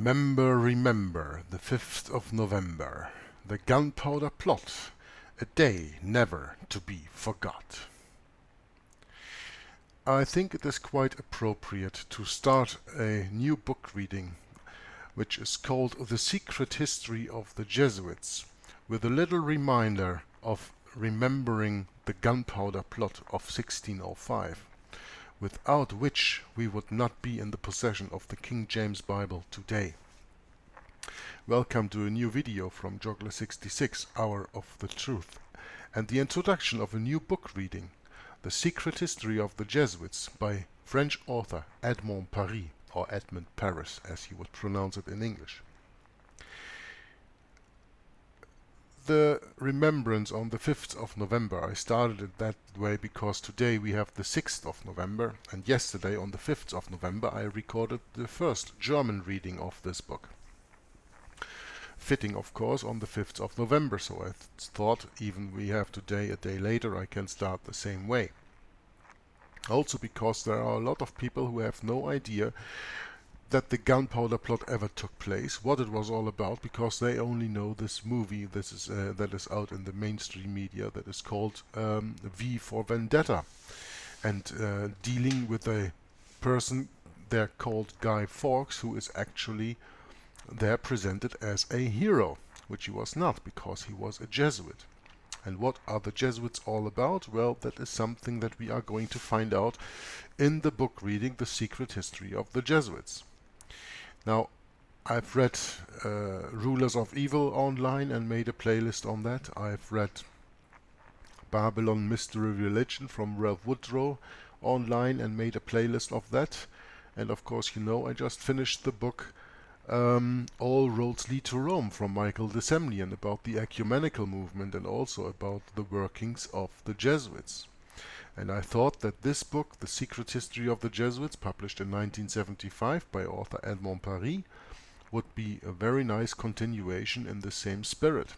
Remember, remember, the 5th of November, the Gunpowder Plot, a day never to be forgot. I think it is quite appropriate to start a new book reading, which is called The Secret History of the Jesuits, with a little reminder of remembering the Gunpowder Plot of 1605, without which we would not be in the possession of the King James Bible today. Welcome to a new video from Joggler66, Hour of the Truth, and the introduction of a new book reading, The Secret History of the Jesuits by French author Edmond Paris, or Edmund Paris as he would pronounce it in English. The remembrance on the 5th of November, I started it that way because today we have the 6th of November, and yesterday on the 5th of November I recorded the first German reading of this book. Fitting, of course, on the 5th of November, so I thought even we have today a day later I can start the same way. Also because there are a lot of people who have no idea that the Gunpowder Plot ever took place, what it was all about, because they only know this movie that is out in the mainstream media that is called V for Vendetta, and dealing with a person there called Guy Fawkes, who is actually there presented as a hero, which he was not, because he was a Jesuit. And what are the Jesuits all about? Well, that is something that we are going to find out in the book reading The Secret History of the Jesuits. Now, I've read Rulers of Evil online and made a playlist on that. I've read Babylon Mystery Religion from Ralph Woodrow online and made a playlist of that. And of course, you know, I just finished the book All Roads Lead to Rome from Michael de Semlyen, about the ecumenical movement and also about the workings of the Jesuits. And I thought that this book, The Secret History of the Jesuits, published in 1975 by author Edmond Paris, would be a very nice continuation in the same spirit.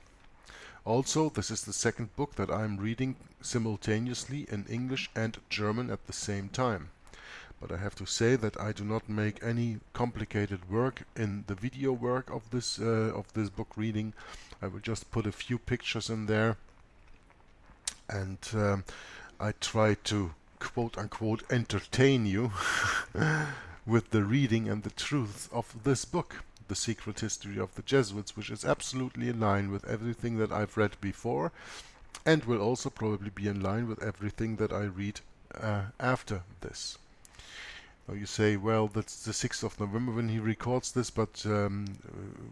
Also, this is the second book that I am reading simultaneously in English and German at the same time. But I have to say that I do not make any complicated work in the video work of this book reading. I will just put a few pictures in there, and I try to quote-unquote entertain you with the reading and the truth of this book, The Secret History of the Jesuits, which is absolutely in line with everything that I've read before, and will also probably be in line with everything that I read after this. Now you say, well, that's the 6th of November when he records this, but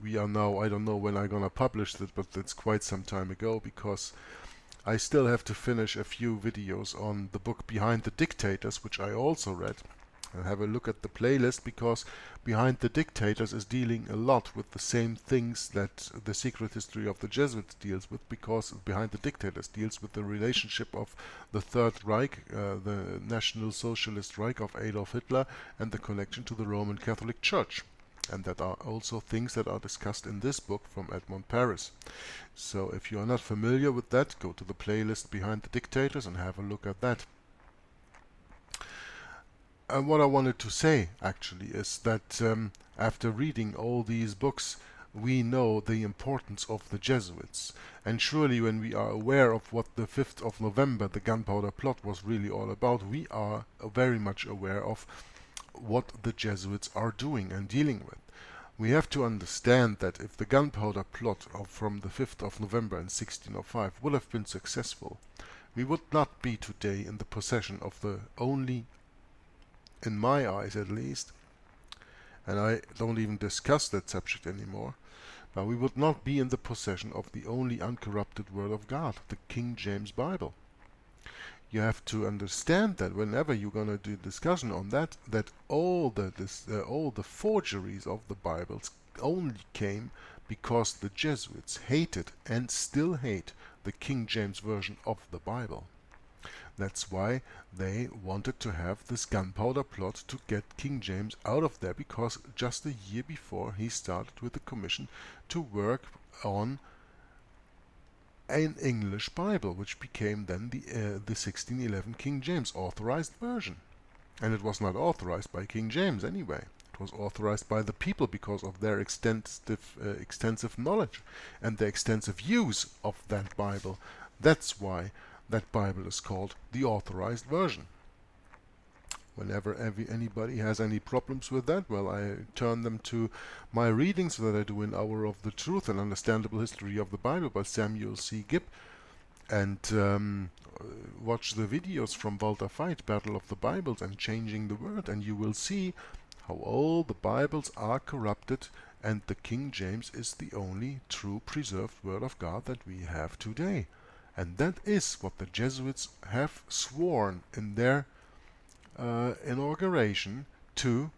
we are now, I don't know when I'm gonna publish this, but it's quite some time ago, because I still have to finish a few videos on the book Behind the Dictators, which I also read. And have a look at the playlist, because Behind the Dictators is dealing a lot with the same things that The Secret History of the Jesuits deals with, because Behind the Dictators deals with the relationship of the Third Reich, the National Socialist Reich of Adolf Hitler, and the connection to the Roman Catholic Church. And that are also things that are discussed in this book from Edmond Paris. So if you are not familiar with that, go to the playlist Behind the Dictators and have a look at that. And what I wanted to say actually is that after reading all these books, we know the importance of the Jesuits. And surely when we are aware of what the 5th of November, the Gunpowder Plot, was really all about, we are very much aware of what the Jesuits are doing and dealing with. We have to understand that if the Gunpowder Plot from the 5th of November in 1605 would have been successful, we would not be today in the possession of the only, in my eyes at least, and I don't even discuss that subject anymore, but we would not be in the possession of the only uncorrupted Word of God, the King James Bible. You have to understand that whenever you're going to do discussion on that, that all the forgeries of the Bibles only came because the Jesuits hated and still hate the King James Version of the Bible. That's why they wanted to have this Gunpowder Plot to get King James out of there, because just a year before he started with the commission to work on an English Bible, which became then the 1611 King James Authorized Version. And it was not authorized by King James anyway. It was authorized by the people because of their extensive knowledge and their extensive use of that Bible. That's why that Bible is called the authorized version. Whenever anybody has any problems with that, well, I turn them to my readings that I do in Hour of the Truth, An Understandable History of the Bible by Samuel C. Gibb, and watch the videos from Walter Veit, Battle of the Bibles and Changing the Word, and you will see how all the Bibles are corrupted and the King James is the only true preserved Word of God that we have today. And that is what the Jesuits have sworn in their inauguration to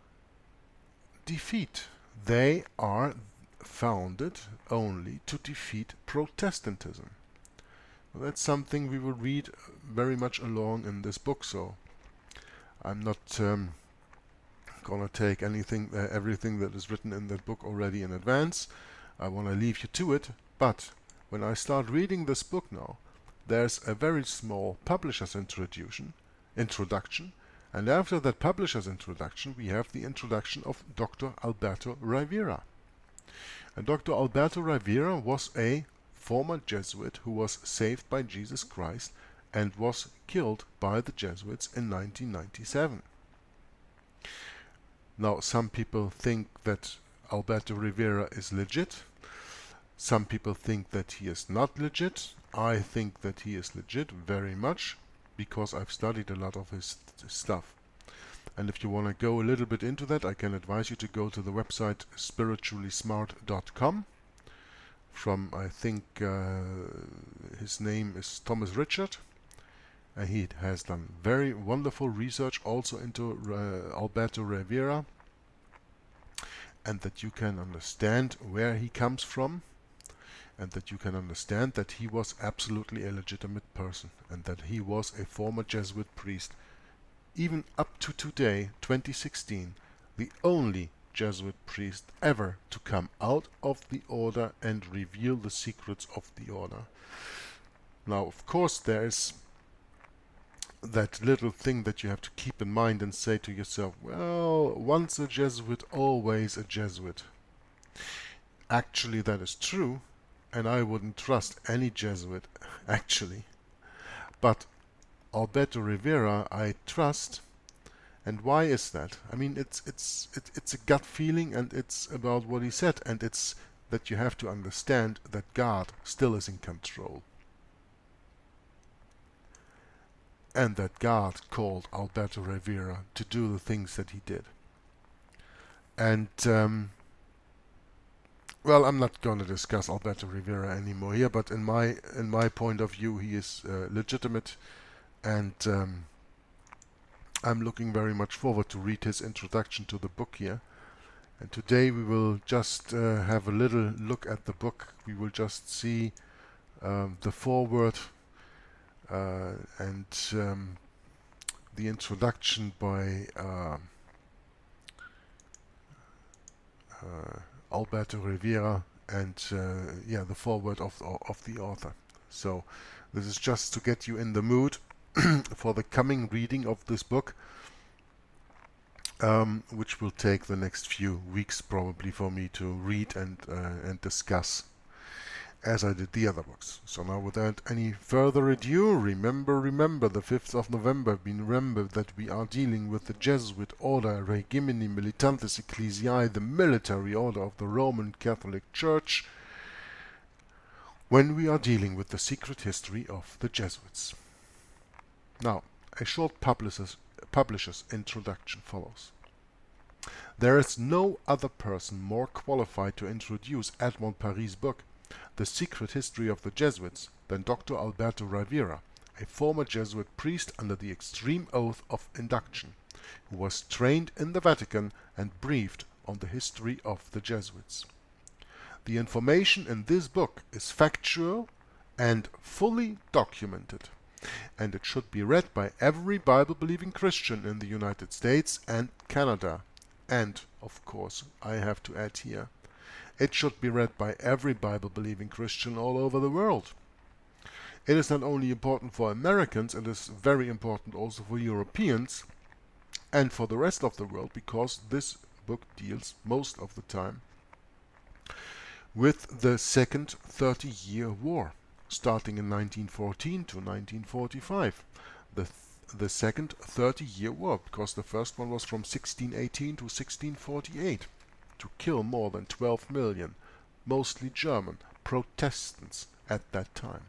defeat. They are founded only to defeat Protestantism. Well, that's something we will read very much along in this book, so I'm not gonna take everything that is written in that book already in advance. I want to leave you to it, but when I start reading this book now, there's a very small publisher's introduction, and after that publisher's introduction, we have the introduction of Dr. Alberto Rivera. And Dr. Alberto Rivera was a former Jesuit who was saved by Jesus Christ and was killed by the Jesuits in 1997. Now, some people think that Alberto Rivera is legit. Some people think that he is not legit. I think that he is legit very much, because I've studied a lot of his stuff. And if you want to go a little bit into that, I can advise you to go to the website spirituallysmart.com from, I think, his name is Thomas Richard. And he has done very wonderful research also into Alberto Rivera, and that you can understand where he comes from, and that you can understand that he was absolutely a legitimate person, and that he was a former Jesuit priest, even up to today, 2016, the only Jesuit priest ever to come out of the order and reveal the secrets of the order. Now, of course, there is that little thing that you have to keep in mind and say to yourself, well, once a Jesuit, always a Jesuit. Actually, that is true, and I wouldn't trust any Jesuit, actually. But Alberto Rivera I trust. And why is that? I mean, it's a gut feeling, and it's about what he said, and it's that you have to understand that God still is in control. And that God called Alberto Rivera to do the things that he did. And well, I'm not going to discuss Alberto Rivera anymore here, but in my point of view, he is legitimate, and I'm looking very much forward to read his introduction to the book here. And today we will just have a little look at the book. We will just see the foreword and the introduction by Alberto Rivera, and yeah, the foreword of the author. So this is just to get you in the mood for the coming reading of this book, which will take the next few weeks probably for me to read and discuss, as I did the other books. So now, without any further ado, remember the 5th of November, remember that we are dealing with the Jesuit order, Regimini Militantis Ecclesiae, the military order of the Roman Catholic Church, when we are dealing with the secret history of the Jesuits. Now, a short publisher's introduction follows. There is no other person more qualified to introduce Edmond Paris' book, The Secret History of the Jesuits, than Dr. Alberto Rivera, a former Jesuit priest under the extreme oath of induction, who was trained in the Vatican and briefed on the history of the Jesuits. The information in this book is factual and fully documented, and it should be read by every Bible-believing Christian in the United States and Canada. And, of course, I have to add here, it should be read by every Bible-believing Christian all over the world. It is not only important for Americans, it is very important also for Europeans and for the rest of the world, because this book deals most of the time with the Second 30-Year War, starting in 1914 to 1945. The Second 30-Year War, because the first one was from 1618 to 1648, to kill more than 12 million, mostly German, Protestants at that time.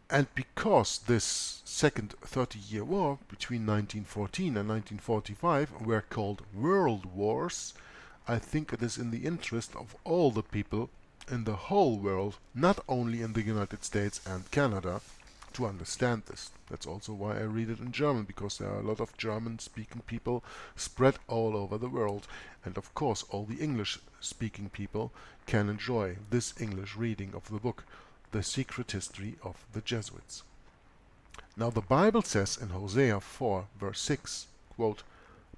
And because this Second 30-Year War between 1914 and 1945 were called World Wars, I think it is in the interest of all the people in the whole world, not only in the United States and Canada, to understand this. That's also why I read it in German, because there are a lot of German-speaking people spread all over the world, and of course all the English-speaking people can enjoy this English reading of the book, The Secret History of the Jesuits. Now the Bible says in Hosea 4 verse 6, quote,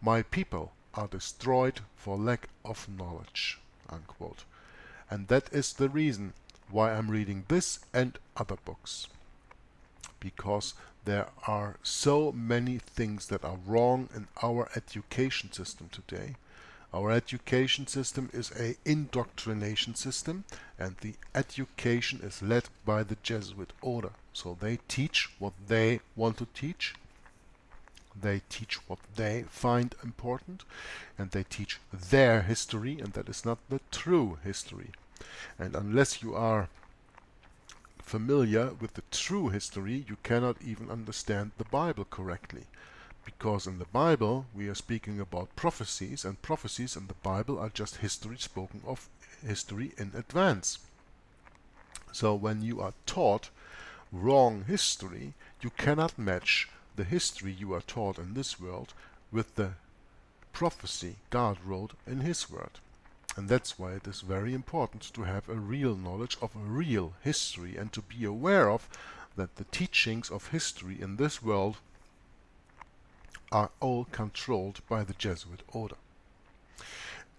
"My people are destroyed for lack of knowledge," unquote. And that is the reason why I'm reading this and other books. Because there are so many things that are wrong in our education system today. Our education system is an indoctrination system, and the education is led by the Jesuit order. So they teach what they want to teach, they teach what they find important, and they teach their history, and that is not the true history. And unless you are familiar with the true history, you cannot even understand the Bible correctly. Because in the Bible we are speaking about prophecies, and prophecies in the Bible are just history spoken of history in advance. So when you are taught wrong history, you cannot match the history you are taught in this world with the prophecy God wrote in His Word. And that's why it is very important to have a real knowledge of a real history, and to be aware of that the teachings of history in this world are all controlled by the Jesuit order.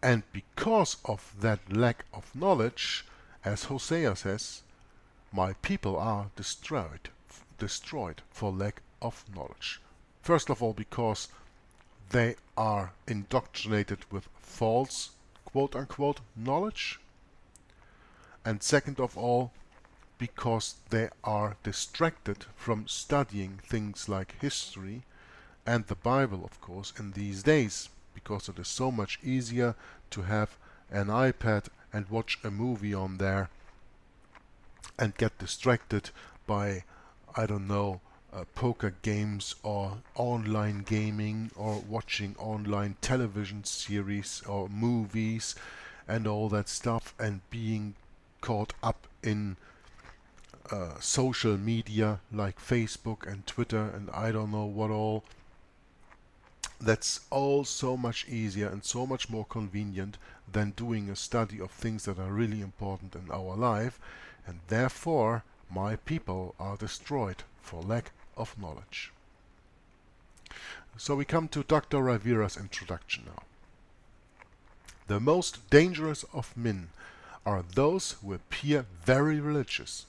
And because of that lack of knowledge, as Hosea says, "My people are destroyed for lack of knowledge." First of all, because they are indoctrinated with false quote-unquote knowledge, and second of all, because they are distracted from studying things like history and the Bible, of course, in these days, because it is so much easier to have an iPad and watch a movie on there and get distracted by, I don't know, poker games or online gaming or watching online television series or movies and all that stuff, and being caught up in social media like Facebook and Twitter and I don't know what all. That's all so much easier and so much more convenient than doing a study of things that are really important in our life, and therefore my people are destroyed for lack of knowledge. So we come to Dr. Rivera's introduction now. The most dangerous of men are those who appear very religious,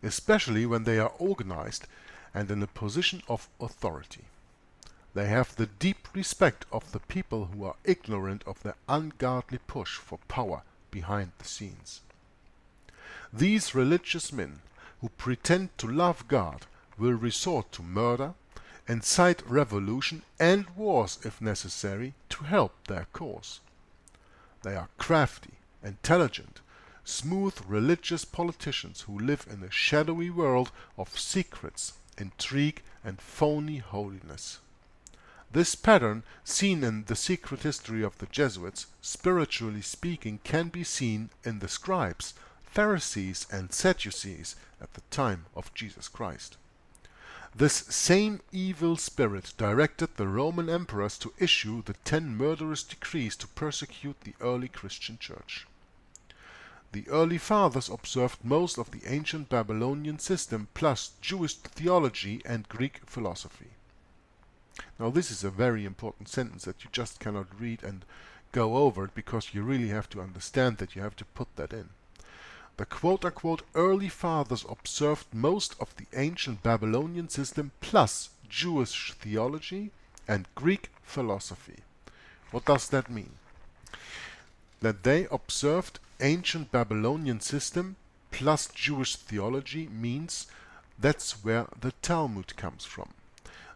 especially when they are organized and in a position of authority. They have the deep respect of the people who are ignorant of the ungodly push for power behind the scenes. These religious men who pretend to love God will resort to murder, incite revolution and wars if necessary to help their cause. They are crafty, intelligent, smooth religious politicians who live in a shadowy world of secrets, intrigue and phony holiness. This pattern, seen in the secret history of the Jesuits, spiritually speaking, can be seen in the scribes, Pharisees and Sadducees at the time of Jesus Christ. This same evil spirit directed the Roman emperors to issue the 10 murderous decrees to persecute the early Christian church. The early fathers observed most of the ancient Babylonian system plus Jewish theology and Greek philosophy. Now this is a very important sentence that you just cannot read and go over it, because you really have to understand that, you have to put that in. The quote-unquote early fathers observed most of the ancient Babylonian system plus Jewish theology and Greek philosophy. What does that mean? That they observed ancient Babylonian system plus Jewish theology means that's where the Talmud comes from.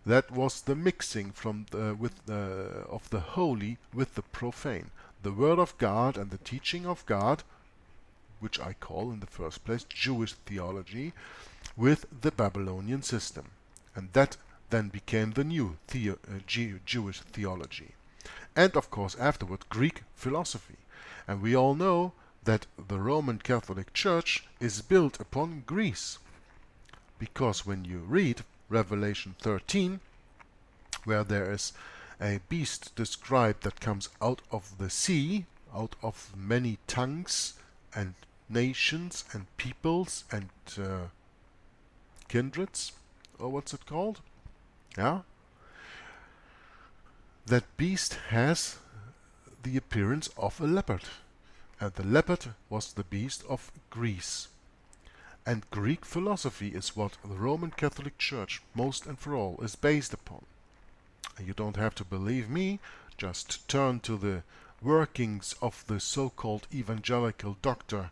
That was the mixing of the holy with the profane. The word of God and the teaching of God, which I call in the first place Jewish theology, with the Babylonian system. And that then became the new Jewish theology. And of course afterward Greek philosophy. And we all know that the Roman Catholic Church is built upon Greece. Because when you read Revelation 13, where there is a beast described that comes out of the sea, out of many tongues and nations and peoples and kindreds, or what's it called? Yeah? That beast has the appearance of a leopard. And the leopard was the beast of Greece. And Greek philosophy is what the Roman Catholic Church, most and for all, is based upon. You don't have to believe me, just turn to the workings of the so-called evangelical doctor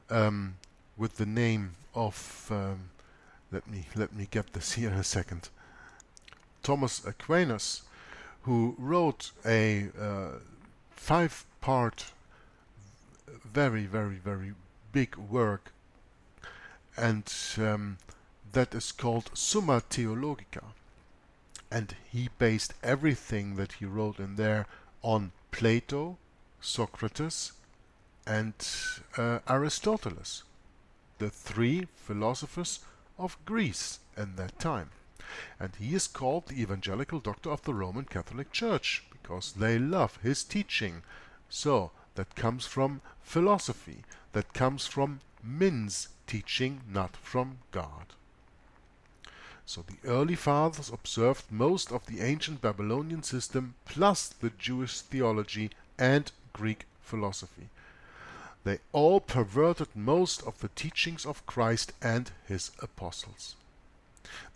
with the name of, let me get this here in a second, Thomas Aquinas, who wrote a 5-part, very, very, very big work, and that is called Summa Theologica. And he based everything that he wrote in there on Plato, Socrates, and Aristotle, the 3 philosophers of Greece in that time. And he is called the evangelical doctor of the Roman Catholic Church because they love his teaching. So that comes from philosophy, that comes from men's teaching, not from God. So the early fathers observed most of the ancient Babylonian system plus the Jewish theology and Greek philosophy. They all perverted most of the teachings of Christ and his apostles.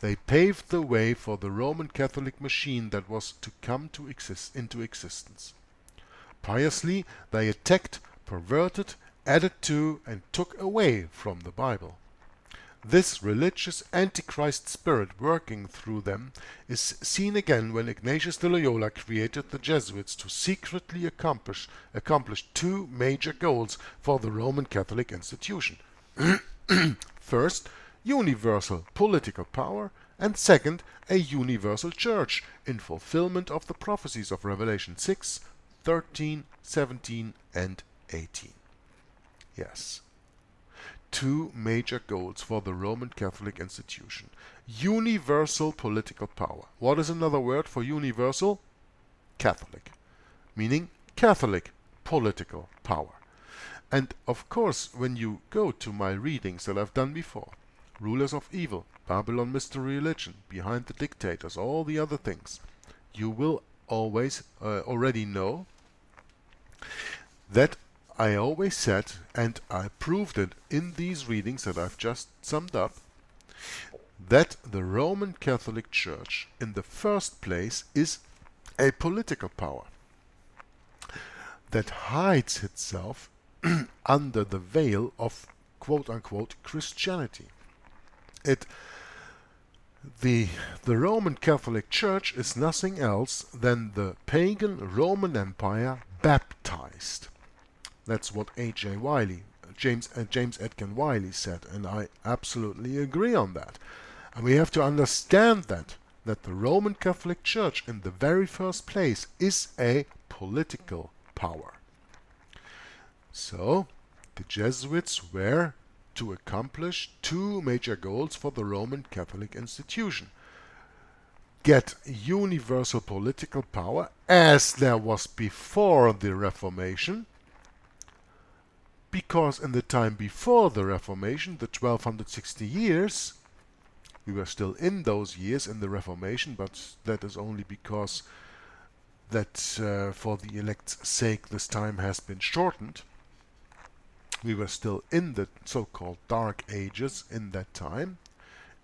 They paved the way for the Roman Catholic machine that was to come into existence. Piously, they attacked, perverted, added to, and took away from the Bible. This religious antichrist spirit working through them is seen again when Ignatius de Loyola created the Jesuits to secretly accomplish 2 major goals for the Roman Catholic institution. First, universal political power, and second, a universal church in fulfillment of the prophecies of Revelation 6, 13, 17, and 18. Yes. 2 major goals for the Roman Catholic institution. Universal political power. What is another word for universal? Catholic. Meaning Catholic political power. And of course, when you go to my readings that I've done before, Rulers of Evil, Babylon Mystery Religion, Behind the Dictators, all the other things, you will always already know that I always said, and I proved it in these readings that I've just summed up, that the Roman Catholic Church in the first place is a political power that hides itself under the veil of quote-unquote Christianity. The Roman Catholic Church is nothing else than the pagan Roman Empire baptized. That's what James Edkin Wiley said, and I absolutely agree on that. And we have to understand that the Roman Catholic Church in the very first place is a political power. So, the Jesuits were to accomplish 2 major goals for the Roman Catholic institution. Get universal political power, as there was before the Reformation, because in the time before the Reformation, the 1260 years, we were still in those years in the Reformation, but that is only because that for the elect's sake this time has been shortened. We were still in the so-called Dark Ages in that time,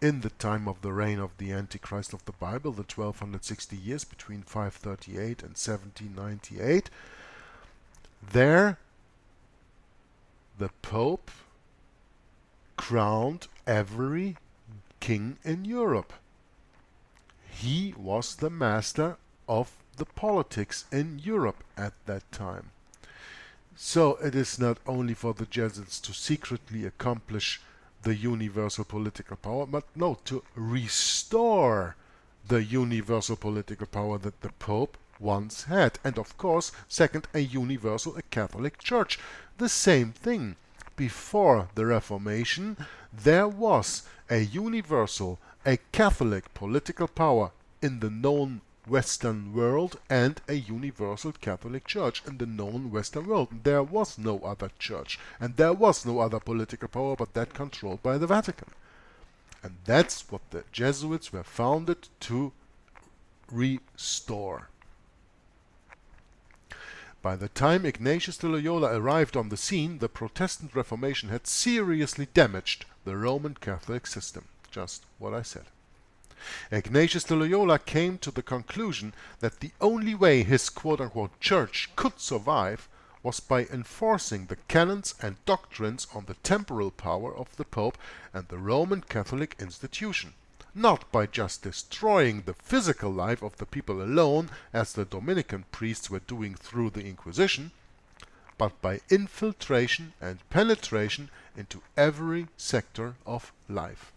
in the time of the reign of the Antichrist of the Bible, the 1260 years between 538 and 1798, there the Pope crowned every king in Europe. He was the master of the politics in Europe at that time. So it is not only for the Jesuits to secretly accomplish the universal political power, but no, to restore the universal political power that the Pope once had. And of course, second, a universal, a Catholic Church. The same thing. Before the Reformation, there was a universal, a Catholic political power in the known Western world and a universal Catholic Church in the known Western world. There was no other church and there was no other political power but that controlled by the Vatican. And that's what the Jesuits were founded to restore. By the time Ignatius de Loyola arrived on the scene, the Protestant Reformation had seriously damaged the Roman Catholic system. Just what I said. Ignatius de Loyola came to the conclusion that the only way his quote-unquote church could survive was by enforcing the canons and doctrines on the temporal power of the Pope and the Roman Catholic institution, not by just destroying the physical life of the people alone, as the Dominican priests were doing through the Inquisition, but by infiltration and penetration into every sector of life.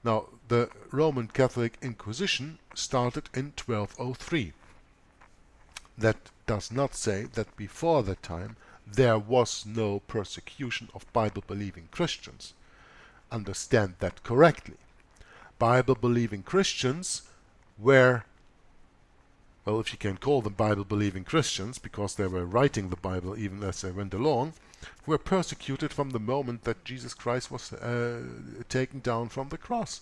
Now, the Roman Catholic Inquisition started in 1203. That does not say that before that time there was no persecution of Bible-believing Christians. Understand that correctly. Bible-believing Christians were, well, if you can call them Bible-believing Christians, because they were writing the Bible even as they went along, were persecuted from the moment that Jesus Christ was taken down from the cross.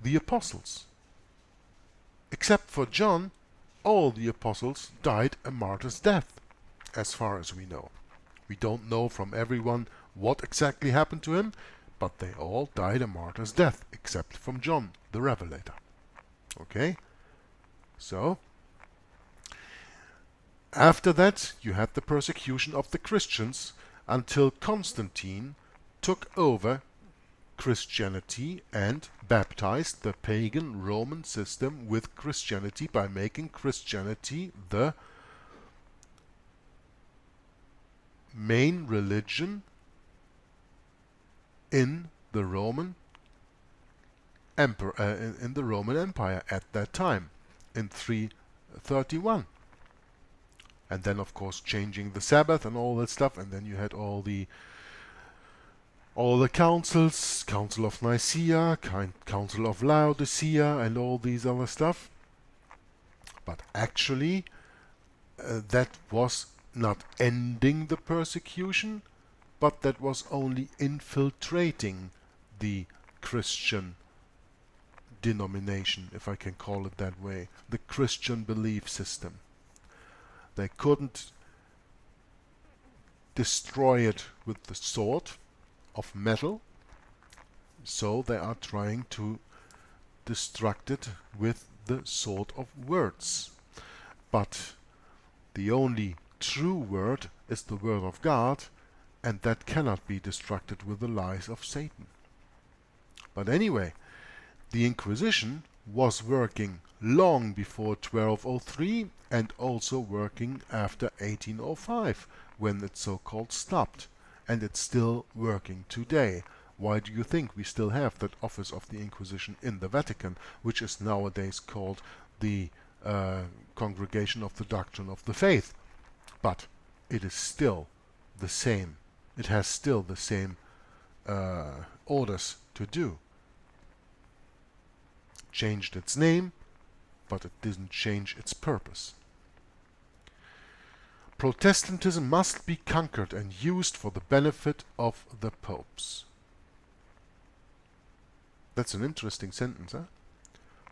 The apostles. Except for John, all the apostles died a martyr's death, as far as we know. We don't know from everyone what exactly happened to him, but they all died a martyr's death, except from John, the Revelator. Okay? So, after that, you had the persecution of the Christians until Constantine took over Christianity and baptized the pagan Roman system with Christianity by making Christianity the main religion in the Roman in the Roman Empire at that time, in 331. And then, of course, changing the Sabbath and all that stuff, and then you had all the councils, Council of Nicaea, Council of Laodicea, and all these other stuff. But actually, that was not ending the persecution, but that was only infiltrating the Christian denomination, if I can call it that way, the Christian belief system. They couldn't destroy it with the sword of metal, so they are trying to destruct it with the sword of words. But the only true word is the word of God, and that cannot be destructed with the lies of Satan. But anyway, the Inquisition was working long before 1203 and also working after 1805, when it so-called stopped. And it's still working today. Why do you think we still have that office of the Inquisition in the Vatican, which is nowadays called the Congregation of the Doctrine of the Faith? But it is still the same. It has still the same orders to do. Changed its name, but it didn't change its purpose. Protestantism must be conquered and used for the benefit of the popes. That's an interesting sentence, huh?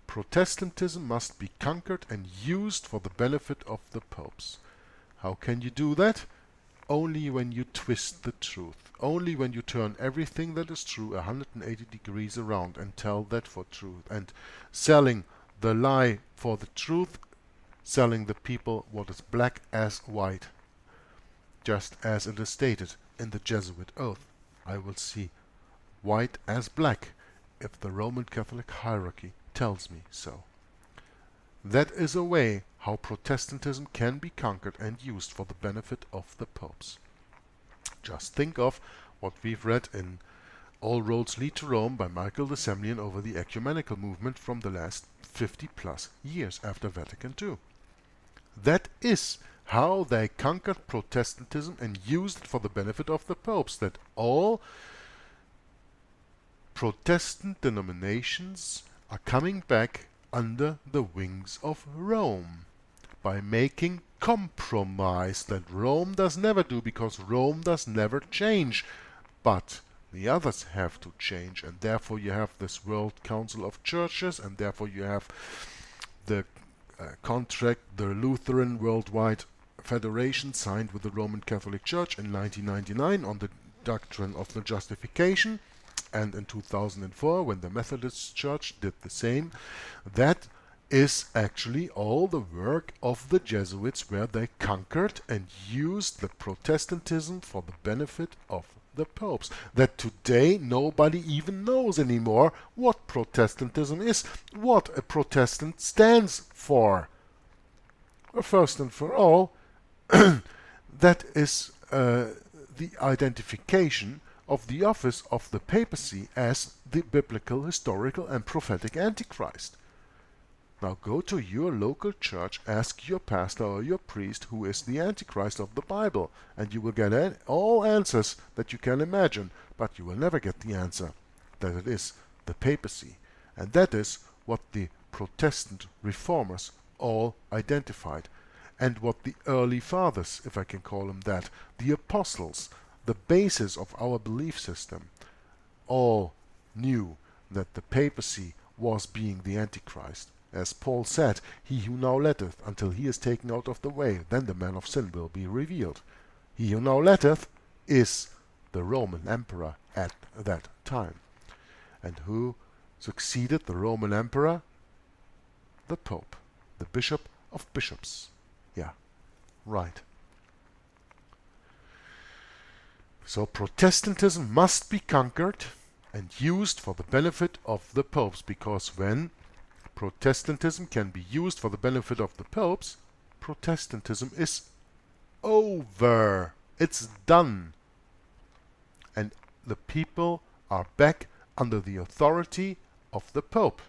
Protestantism must be conquered and used for the benefit of the popes. How can you do that? only when you twist the truth, only when you turn everything that is true 180 degrees around and tell that for truth, and selling the lie for the truth, selling the people what is black as white, just as it is stated in the Jesuit oath. I will see white as black if the Roman Catholic hierarchy tells me so. That is a way how Protestantism can be conquered and used for the benefit of the popes. Just think of what we've read in All Roads Lead to Rome by Michael de Semlyen over the ecumenical movement from the last 50 plus years after Vatican II. That is how they conquered Protestantism and used it for the benefit of the popes, that all Protestant denominations are coming back under the wings of Rome by making compromise that Rome does never do, because Rome does never change, but the others have to change, and therefore you have this World Council of Churches, and therefore you have the contract, the Lutheran Worldwide Federation signed with the Roman Catholic Church in 1999 on the doctrine of the justification, and in 2004 when the Methodist Church did the same. That is actually all the work of the Jesuits, where they conquered and used the Protestantism for the benefit of the popes. That today nobody even knows anymore what Protestantism is, what a Protestant stands for. First and for all, that is the identification of the office of the papacy as the biblical, historical, and prophetic Antichrist. Now go to your local church, ask your pastor or your priest who is the Antichrist of the Bible, and you will get all answers that you can imagine, but you will never get the answer that it is the papacy. And that is what the Protestant reformers all identified, and what the early fathers, if I can call them that, the apostles, the basis of our belief system, all knew that the papacy was being the Antichrist. As Paul said, he who now letteth until he is taken out of the way, then the man of sin will be revealed. He who now letteth is the Roman emperor at that time. And who succeeded the Roman emperor? The Pope, the Bishop of Bishops. Yeah, right. So Protestantism must be conquered and used for the benefit of the popes, because when Protestantism can be used for the benefit of the popes, Protestantism is over. It's done. And the people are back under the authority of the Pope,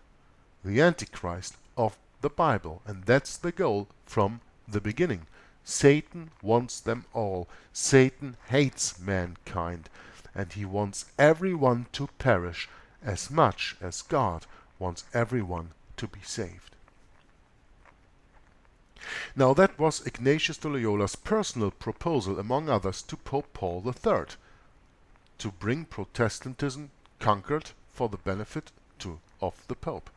the Antichrist of the Bible. And that's the goal from the beginning. Satan wants them all. Satan hates mankind, and he wants everyone to perish as much as God wants everyone to be saved. Now that was Ignatius de Loyola's personal proposal, among others, to Pope Paul III, to bring Protestantism conquered for the benefit of the Pope.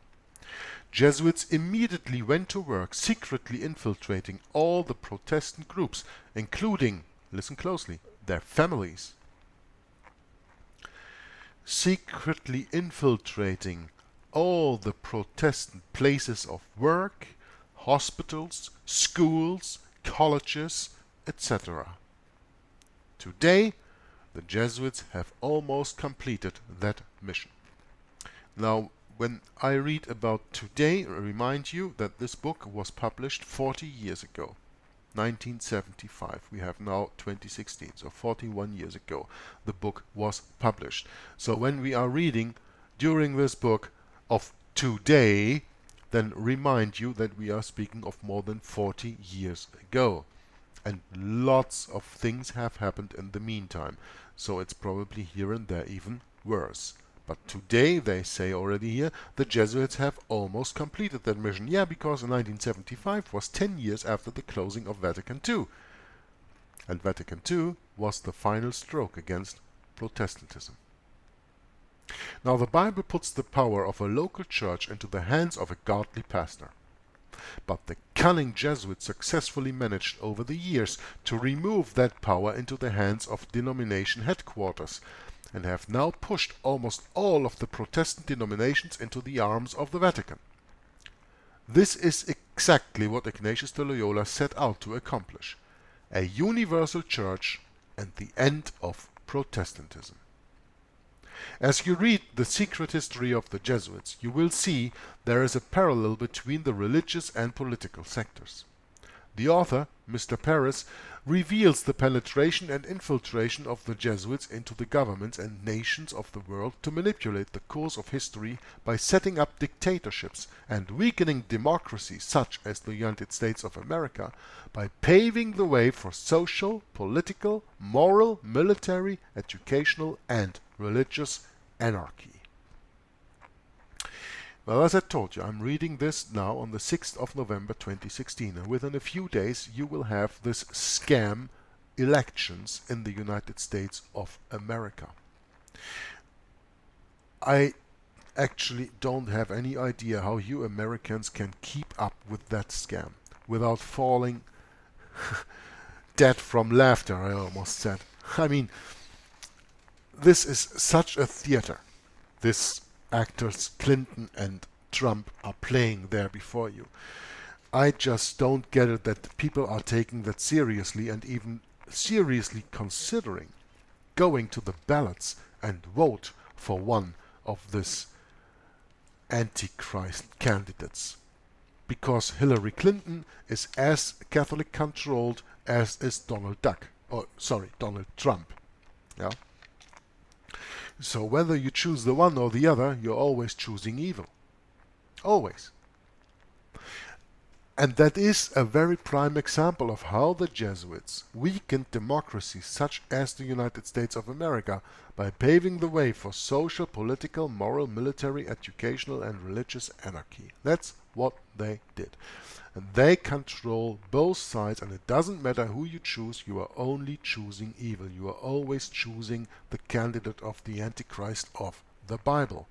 Jesuits immediately went to work, secretly infiltrating all the Protestant groups, including, listen closely, their families. Secretly infiltrating all the Protestant places of work, hospitals, schools, colleges, etc. Today, the Jesuits have almost completed that mission. Now, when I read about today, I remind you that this book was published 40 years ago, 1975. We have now 2016, so 41 years ago the book was published. So when we are reading during this book of today, then remind you that we are speaking of more than 40 years ago. And lots of things have happened in the meantime, so it's probably here and there even worse. But today, they say already here, the Jesuits have almost completed that mission. Yeah, because in 1975 was 10 years after the closing of Vatican II. And Vatican II was the final stroke against Protestantism. Now the Bible puts the power of a local church into the hands of a godly pastor. But the cunning Jesuits successfully managed over the years to remove that power into the hands of denomination headquarters, and have now pushed almost all of the Protestant denominations into the arms of the Vatican. This is exactly what Ignatius de Loyola set out to accomplish: a universal church and the end of Protestantism. As you read The Secret History of the Jesuits, you will see there is a parallel between the religious and political sectors. The author, Mr. Paris, reveals the penetration and infiltration of the Jesuits into the governments and nations of the world to manipulate the course of history by setting up dictatorships and weakening democracy such as the United States of America, by paving the way for social, political, moral, military, educational and religious anarchy. Well, as I told you, I'm reading this now on the 6th of November 2016, and within a few days you will have this scam elections in the United States of America. I actually don't have any idea how you Americans can keep up with that scam without falling dead from laughter, I almost said. I mean, this is such a theater. This actors Clinton and Trump are playing there before you. I just don't get it that people are taking that seriously and even seriously considering going to the ballots and vote for one of this Antichrist candidates. Because Hillary Clinton is as Catholic controlled as is Donald Trump. Yeah. So whether you choose the one or the other, you're always choosing evil. Always. And that is a very prime example of how the Jesuits weakened democracies such as the United States of America by paving the way for social, political, moral, military, educational and religious anarchy. That's what they did. And they control both sides, and it doesn't matter who you choose, you are only choosing evil. You are always choosing the candidate of the Antichrist of the Bible.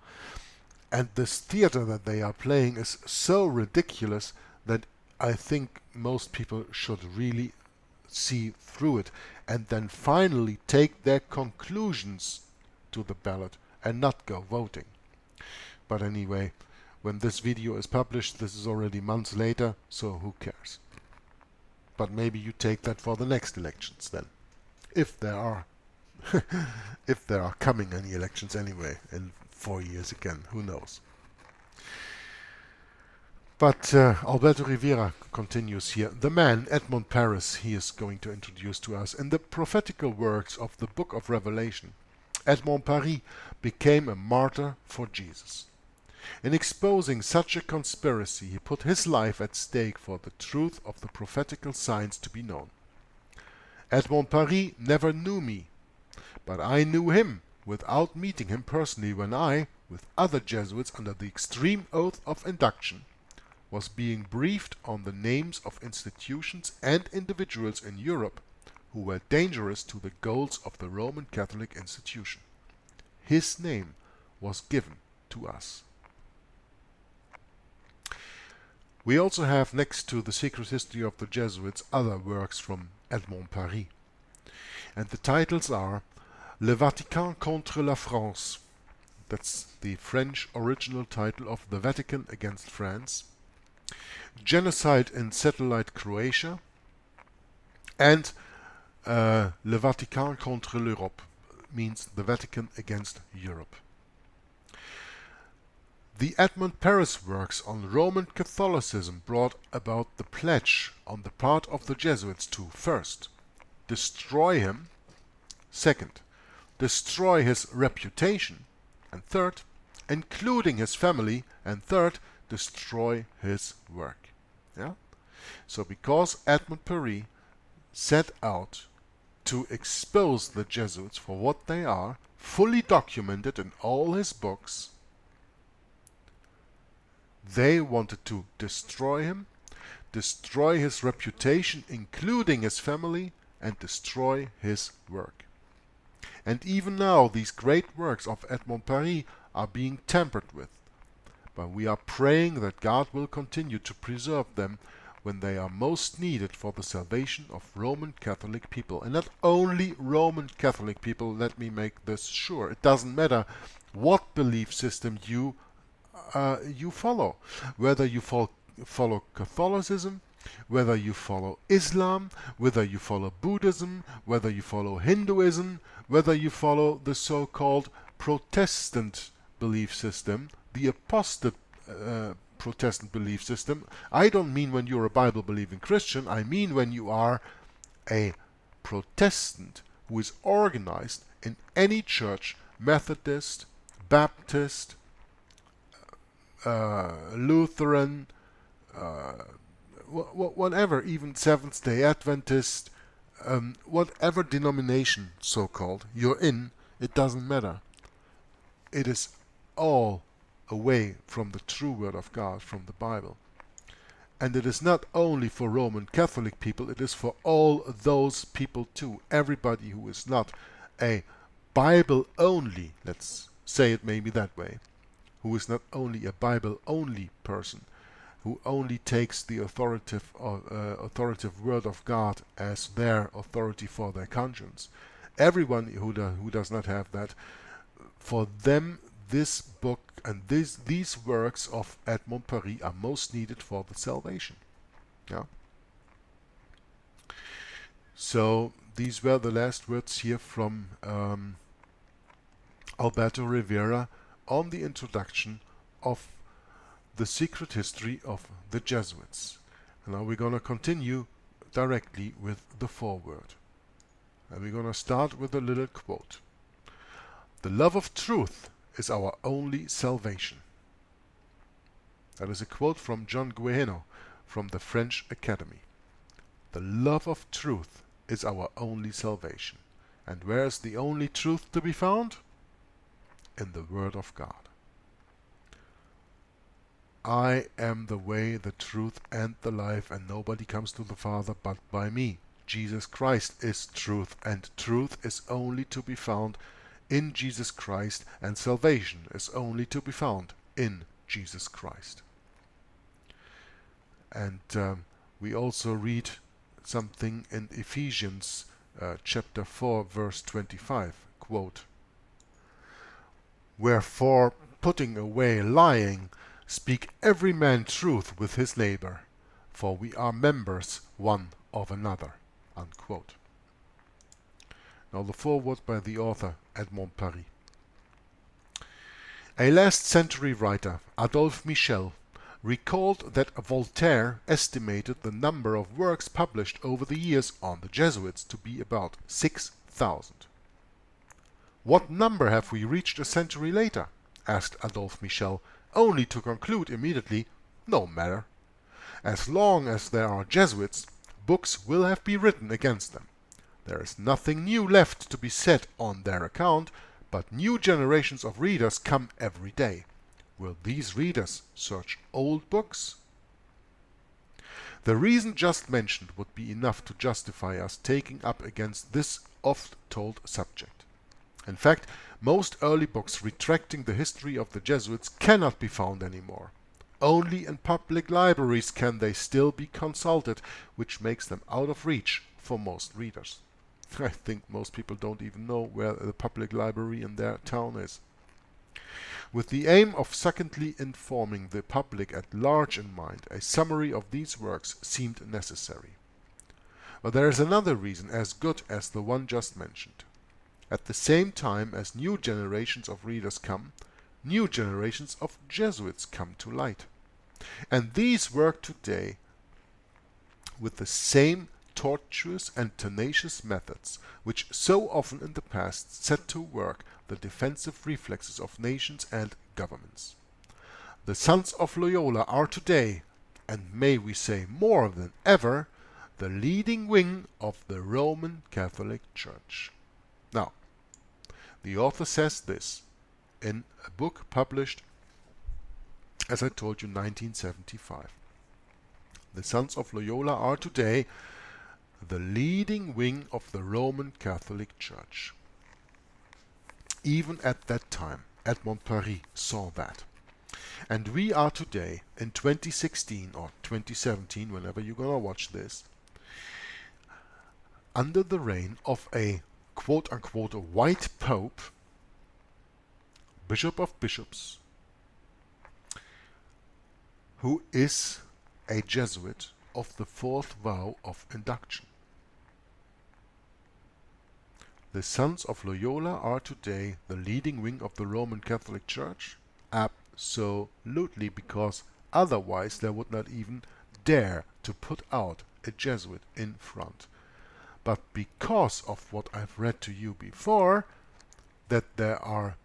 And this theater that they are playing is so ridiculous that I think most people should really see through it and then finally take their conclusions to the ballot and not go voting. But anyway, when this video is published, this is already months later, so who cares? But maybe you take that for the next elections then, if there are if there are coming any elections anyway in 4 years again, who knows. But Alberto Rivera continues here. The man, Edmond Paris, he is going to introduce to us. In the prophetical works of the book of Revelation, Edmond Paris became a martyr for Jesus. In exposing such a conspiracy, he put his life at stake for the truth of the prophetical signs to be known. Edmond Paris never knew me, but I knew him without meeting him personally when I, with other Jesuits under the extreme oath of induction, was being briefed on the names of institutions and individuals in Europe who were dangerous to the goals of the Roman Catholic institution. His name was given to us. We also have, next to The Secret History of the Jesuits, other works from Edmond Paris. And the titles are Le Vatican contre la France. That's the French original title of The Vatican Against France. Genocide in Satellite Croatia. And Le Vatican contre l'Europe, means The Vatican Against Europe. The Edmond Paris works on Roman Catholicism brought about the pledge on the part of the Jesuits to, first, destroy him, second, destroy his reputation, and third, including his family, and third, destroy his work. Yeah? So because Edmond Paris set out to expose the Jesuits for what they are, fully documented in all his books, they wanted to destroy him, destroy his reputation, including his family, and destroy his work. And even now these great works of Edmond Paris are being tampered with but we are praying that God will continue to preserve them when they are most needed for the salvation of Roman Catholic people. And not only Roman Catholic people, let me make this sure. It doesn't matter what belief system you follow, whether you follow Catholicism, whether you follow Islam, whether you follow Buddhism, whether you follow Hinduism, whether you follow the so-called Protestant belief system, the apostate Protestant belief system. I don't mean when you're a Bible-believing Christian, I mean when you are a Protestant who is organized in any church, Methodist, Baptist, Lutheran, whatever, even Seventh-day Adventist, whatever denomination, so-called, you're in, it doesn't matter. It is all away from the true Word of God, from the Bible. And it is not only for Roman Catholic people, it is for all those people too. Everybody who is not a Bible-only, let's say it maybe that way, who is not only a Bible-only person, who only takes the authoritative Word of God as their authority for their conscience. Everyone who does not have that, for them this book and these works of Edmond Paris are most needed for the salvation. Yeah. So these were the last words here from Alberto Rivera on the introduction of the secret history of the Jesuits. And now we're going to continue directly with the foreword. And we're going to start with a little quote. "The love of truth is our only salvation." That is a quote from John Guéhenno from the French Academy. The love of truth is our only salvation. And where is the only truth to be found? In the Word of God. "I am the way, the truth, and the life, and nobody comes to the Father but by me." Jesus Christ is truth, and truth is only to be found in Jesus Christ, and salvation is only to be found in Jesus Christ. And we also read something in Ephesians chapter 4, verse 25, quote, "Wherefore, putting away lying, speak every man truth with his neighbor, for we are members one of another." Unquote. Now the foreword by the author Edmond Paris. A last century writer, Adolphe Michel, recalled that Voltaire estimated the number of works published over the years on the Jesuits to be about 6,000. "What number have we reached a century later?" asked Adolphe Michel, only to conclude immediately, "No matter. As long as there are Jesuits, books will have been written against them. There is nothing new left to be said on their account, but new generations of readers come every day. Will these readers search old books?" The reason just mentioned would be enough to justify us taking up against this oft-told subject. In fact, most early books retracting the history of the Jesuits cannot be found anymore. Only in public libraries can they still be consulted, which makes them out of reach for most readers. I think most people don't even know where the public library in their town is. With the aim of secondly informing the public at large in mind, a summary of these works seemed necessary. But there is another reason as good as the one just mentioned. At the same time as new generations of readers come, new generations of Jesuits come to light. And these work today with the same tortuous and tenacious methods which so often in the past set to work the defensive reflexes of nations and governments. The Sons of Loyola are today, and may we say more than ever, the leading wing of the Roman Catholic Church. Now, the author says this in a book published, as I told you, 1975. The Sons of Loyola are today the leading wing of the Roman Catholic Church. Even at that time, Edmond Paris saw that. And we are today in 2016 or 2017, whenever you're gonna watch this, under the reign of a quote-unquote white pope, bishop of bishops, who is a Jesuit of the fourth vow of induction. The Sons of Loyola are today the leading wing of the Roman Catholic Church? Absolutely, because otherwise they would not even dare to put out a Jesuit in front. But because of what I've read to you before, that there are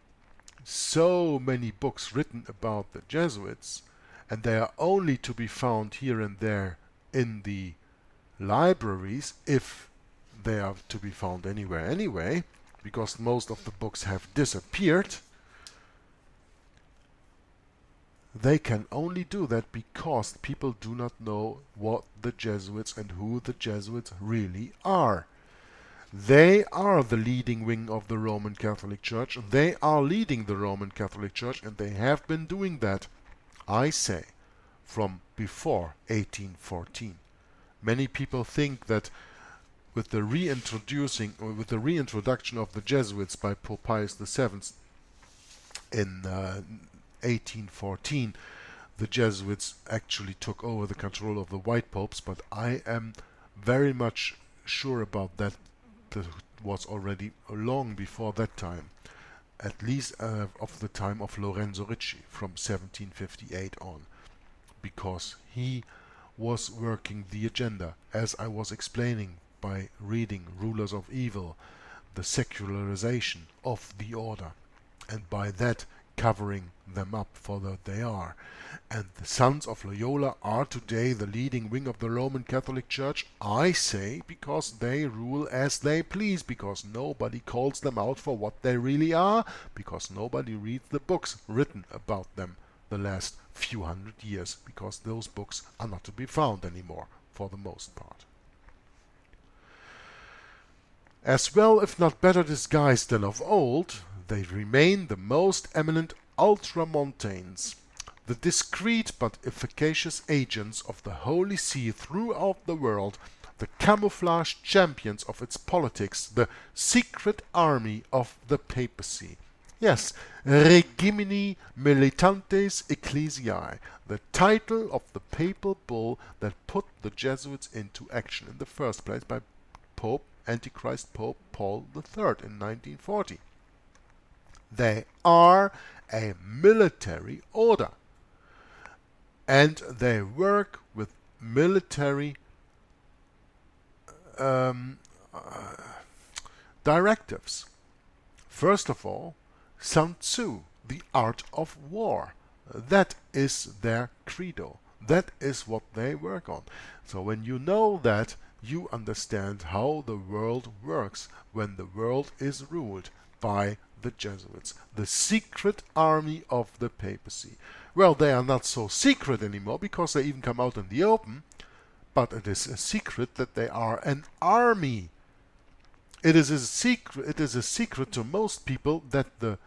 so many books written about the Jesuits, and they are only to be found here and there in the libraries, if they are to be found anywhere anyway, because most of the books have disappeared. They can only do that because people do not know what the Jesuits and who the Jesuits really are. They are the leading wing of the Roman Catholic Church. They are leading the Roman Catholic Church, and they have been doing that, I say, from before 1814. Many people think that with the reintroduction of the Jesuits by Pope Pius VII in 1814, the Jesuits actually took over the control of the white popes, but I am very much sure about that. That was already long before that time, at least of the time of Lorenzo Ricci from 1758 on, because he was working the agenda, as I was explaining, by reading Rulers of Evil, the secularization of the order, and by that covering them up for what they are. And the Sons of Loyola are today the leading wing of the Roman Catholic Church, I say, because they rule as they please, because nobody calls them out for what they really are, because nobody reads the books written about them the last few hundred years, because those books are not to be found anymore, for the most part. As well, if not better disguised than of old, they remain the most eminent ultramontanes, the discreet but efficacious agents of the Holy See throughout the world, the camouflaged champions of its politics, the secret army of the papacy. Yes, Regimini Militantes Ecclesiae, the title of the papal bull that put the Jesuits into action in the first place by Antichrist Pope Paul III in 1940. They are a military order, and they work with military directives. First of all, Sun Tzu, the art of war. That is their credo. That is what they work on. So when you know that, you understand how the world works when the world is ruled by the Jesuits, the secret army of the papacy. Well, they are not so secret anymore because they even come out in the open, but it is a secret that they are an army. It is a secret to most people that the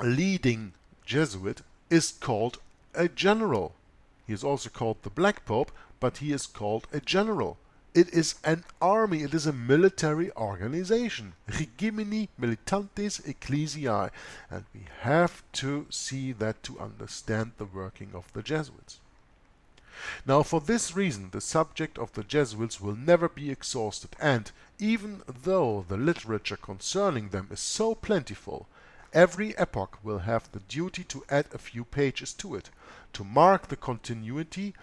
leading Jesuit is called a general. He is also called the Black Pope, but he is called a general. It is an army, it is a military organization. Regimini Militantes Ecclesiae. And we have to see that to understand the working of the Jesuits. Now, for this reason, the subject of the Jesuits will never be exhausted, and even though the literature concerning them is so plentiful, every epoch will have the duty to add a few pages to it, to mark the continuity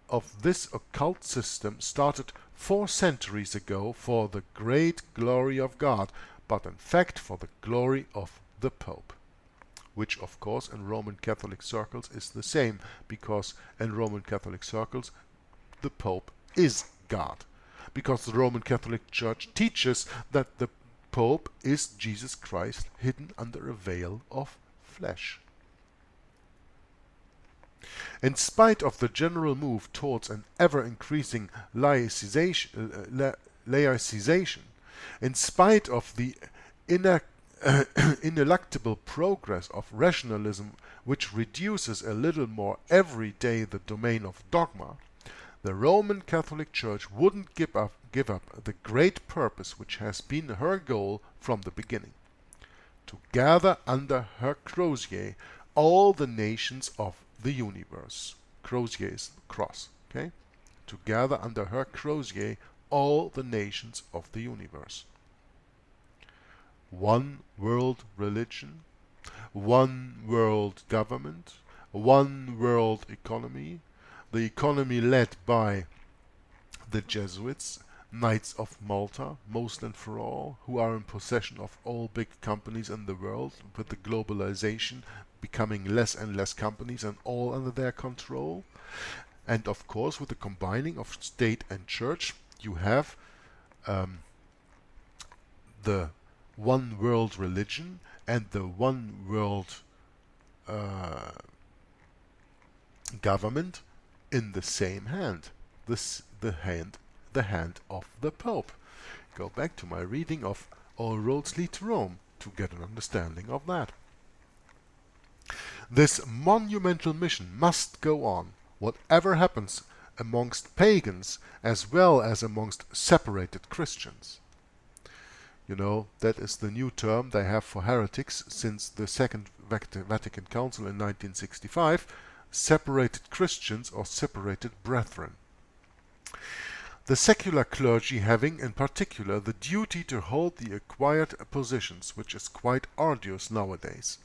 of this occult system started 4 centuries ago for the great glory of God, but in fact for the glory of the Pope. Which of course in Roman Catholic circles is the same, because in Roman Catholic circles the Pope is God. Because the Roman Catholic Church teaches that the Pope is Jesus Christ hidden under a veil of flesh. In spite of the general move towards an ever-increasing laicization, in spite of the ineluctable progress of rationalism, which reduces a little more every day the domain of dogma, the Roman Catholic Church wouldn't give up the great purpose which has been her goal from the beginning: to gather under her crosier all the nations of the universe. Crosier is cross, okay? To gather under her crosier all the nations of the universe. One world religion, one world government, one world economy, the economy led by the Jesuits, Knights of Malta, most and for all, who are in possession of all big companies in the world, with the globalization becoming less and less companies and all under their control. And of course, with the combining of state and church, you have the one world religion and the one world government in the same hand. The hand of the Pope. Go back to my reading of All Roads Lead to Rome to get an understanding of that. This monumental mission must go on, whatever happens amongst pagans as well as amongst separated Christians. You know, that is the new term they have for heretics since the Second Vatican Council in 1965, separated Christians or separated brethren. The secular clergy having, in particular, the duty to hold the acquired positions, which is quite arduous nowadays.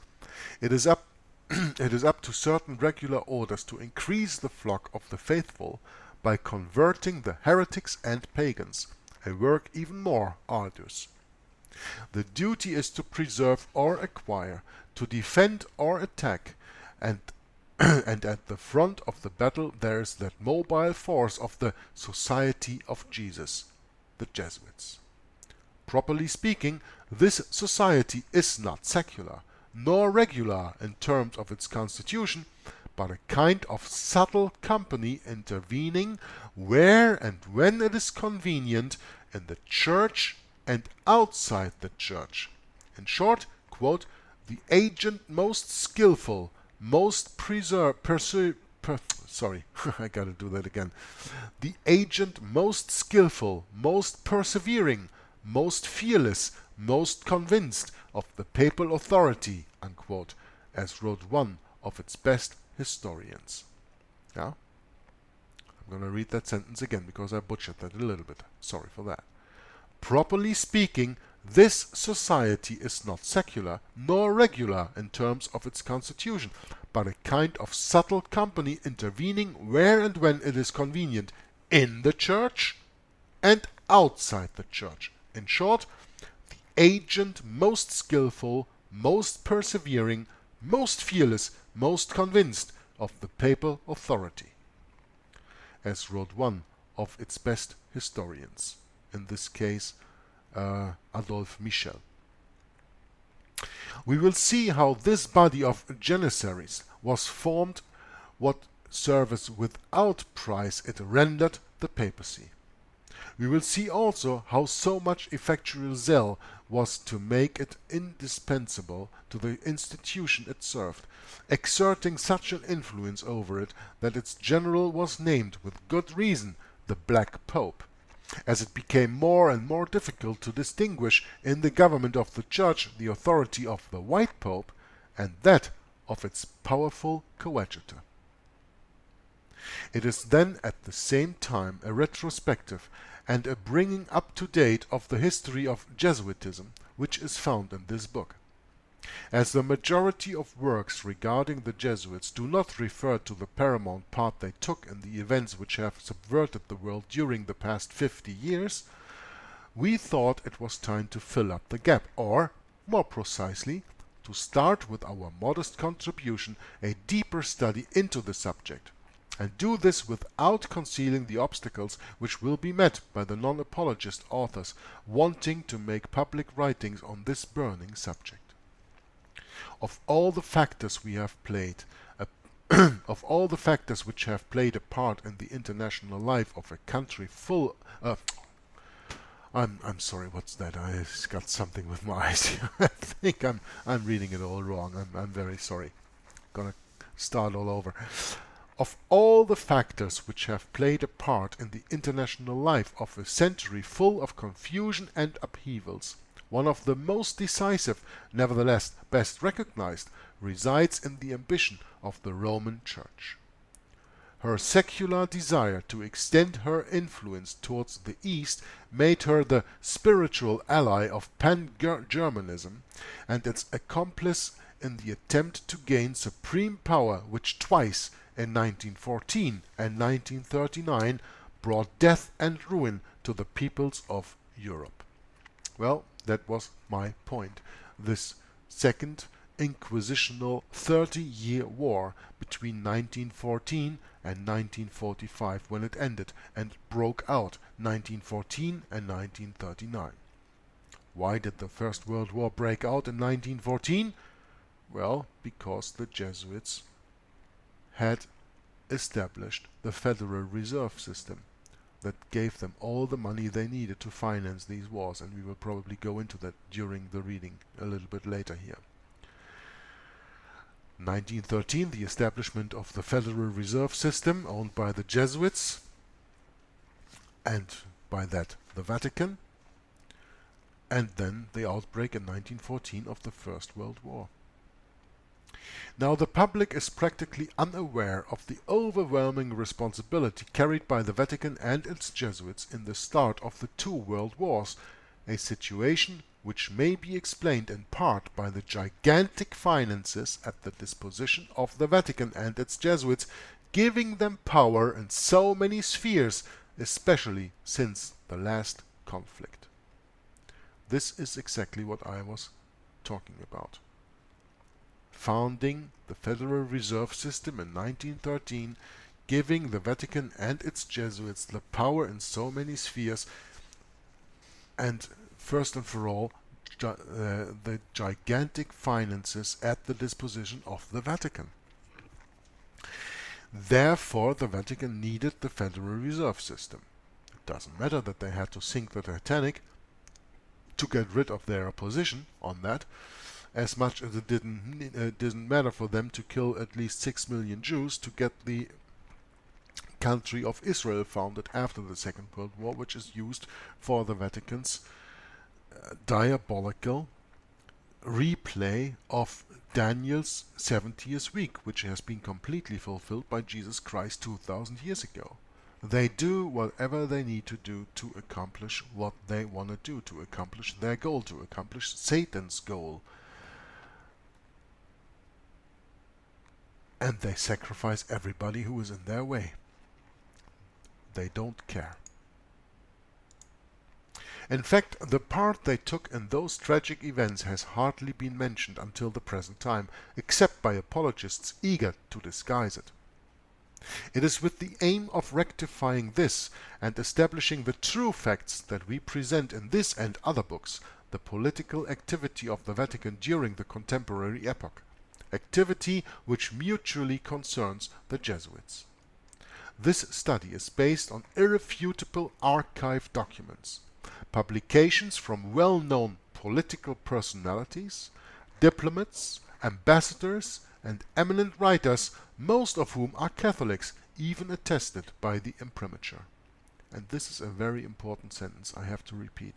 It is up to certain regular orders to increase the flock of the faithful by converting the heretics and pagans, a work even more arduous. The duty is to preserve or acquire, to defend or attack, and at the front of the battle there is that mobile force of the Society of Jesus, the Jesuits. Properly speaking, this society is not secular, nor regular in terms of its constitution, but a kind of subtle company intervening where and when it is convenient in the church and outside the church. In short, quote, the agent most skillful, most the agent most skillful, most persevering, most fearless, most convinced of the papal authority, unquote, as wrote one of its best historians. Yeah? I'm going to read that sentence again because I butchered that a little bit. Sorry for that. Properly speaking, this society is not secular nor regular in terms of its constitution, but a kind of subtle company intervening where and when it is convenient in the church and outside the church. In short, the agent most skillful, most persevering, most fearless, most convinced of the papal authority, as wrote one of its best historians, in this case Adolphe Michel. We will see how this body of Janissaries was formed, what service without price it rendered the papacy. We will see also how so much effectual zeal was to make it indispensable to the institution it served, exerting such an influence over it that its general was named with good reason the Black Pope, as it became more and more difficult to distinguish in the government of the Church the authority of the White Pope and that of its powerful coadjutor. It is then at the same time a retrospective and a bringing up to date of the history of Jesuitism which is found in this book. As the majority of works regarding the Jesuits do not refer to the paramount part they took in the events which have subverted the world during the past 50 years, we thought it was time to fill up the gap, or, more precisely, to start with our modest contribution a deeper study into the subject, and do this without concealing the obstacles which will be met by the non-apologist authors wanting to make public writings on this burning subject. Of all the factors we have played, of all the factors which have played a part in the international life of a country full I'm sorry, what's that? I got something with my eyes here. I think I'm reading it all wrong. I'm very sorry. Gonna start all over. Of all the factors which have played a part in the international life of a century full of confusion and upheavals, one of the most decisive, nevertheless best recognized, resides in the ambition of the Roman Church. Her secular desire to extend her influence towards the East made her the spiritual ally of pan-Germanism and its accomplice in the attempt to gain supreme power which twice, in 1914 and 1939, brought death and ruin to the peoples of Europe. Well, that was my point. This second inquisitional 30-year war between 1914 and 1945, when it ended and broke out 1914 and 1939. Why did the First World War break out in 1914? Well, because the Jesuits had established the Federal Reserve System that gave them all the money they needed to finance these wars, and we will probably go into that during the reading a little bit later here. 1913, the establishment of the Federal Reserve System owned by the Jesuits and by that the Vatican, and then the outbreak in 1914 of the First World War. Now the public is practically unaware of the overwhelming responsibility carried by the Vatican and its Jesuits in the start of the two world wars, a situation which may be explained in part by the gigantic finances at the disposition of the Vatican and its Jesuits, giving them power in so many spheres, especially since the last conflict. This is exactly what I was talking about. Founding the Federal Reserve System in 1913, giving the Vatican and its Jesuits the power in so many spheres, and first and for all, the gigantic finances at the disposition of the Vatican. Therefore, the Vatican needed the Federal Reserve System. It doesn't matter that they had to sink the Titanic to get rid of their opposition on that, as much as it didn't matter for them to kill at least 6 million Jews to get the country of Israel founded after the Second World War, which is used for the Vatican's diabolical replay of Daniel's 70th week, which has been completely fulfilled by Jesus Christ 2000 years ago. They do whatever they need to do to accomplish what they want to do, to accomplish their goal, to accomplish Satan's goal. And they sacrifice everybody who is in their way. They don't care. In fact, the part they took in those tragic events has hardly been mentioned until the present time, except by apologists eager to disguise it. It is with the aim of rectifying this and establishing the true facts that we present in this and other books the political activity of the Vatican during the contemporary epoch, activity which mutually concerns the Jesuits. This study is based on irrefutable archive documents, publications from well-known political personalities, diplomats, ambassadors, and eminent writers, most of whom are Catholics, even attested by the imprimatur. And this is a very important sentence I have to repeat,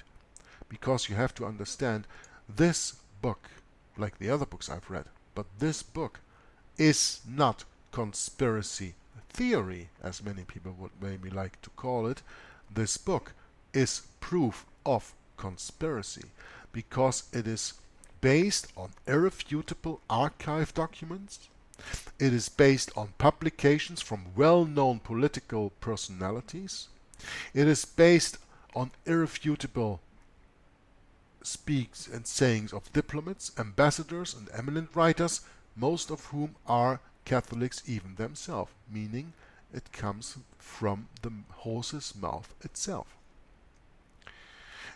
because you have to understand this book, like the other books I've read, but this book is not conspiracy theory, as many people would maybe like to call it. This book is proof of conspiracy, because it is based on irrefutable archive documents. It is based on publications from well-known political personalities. It is based on irrefutable speaks and sayings of diplomats, ambassadors, and eminent writers, most of whom are Catholics even themselves, meaning it comes from the horse's mouth itself.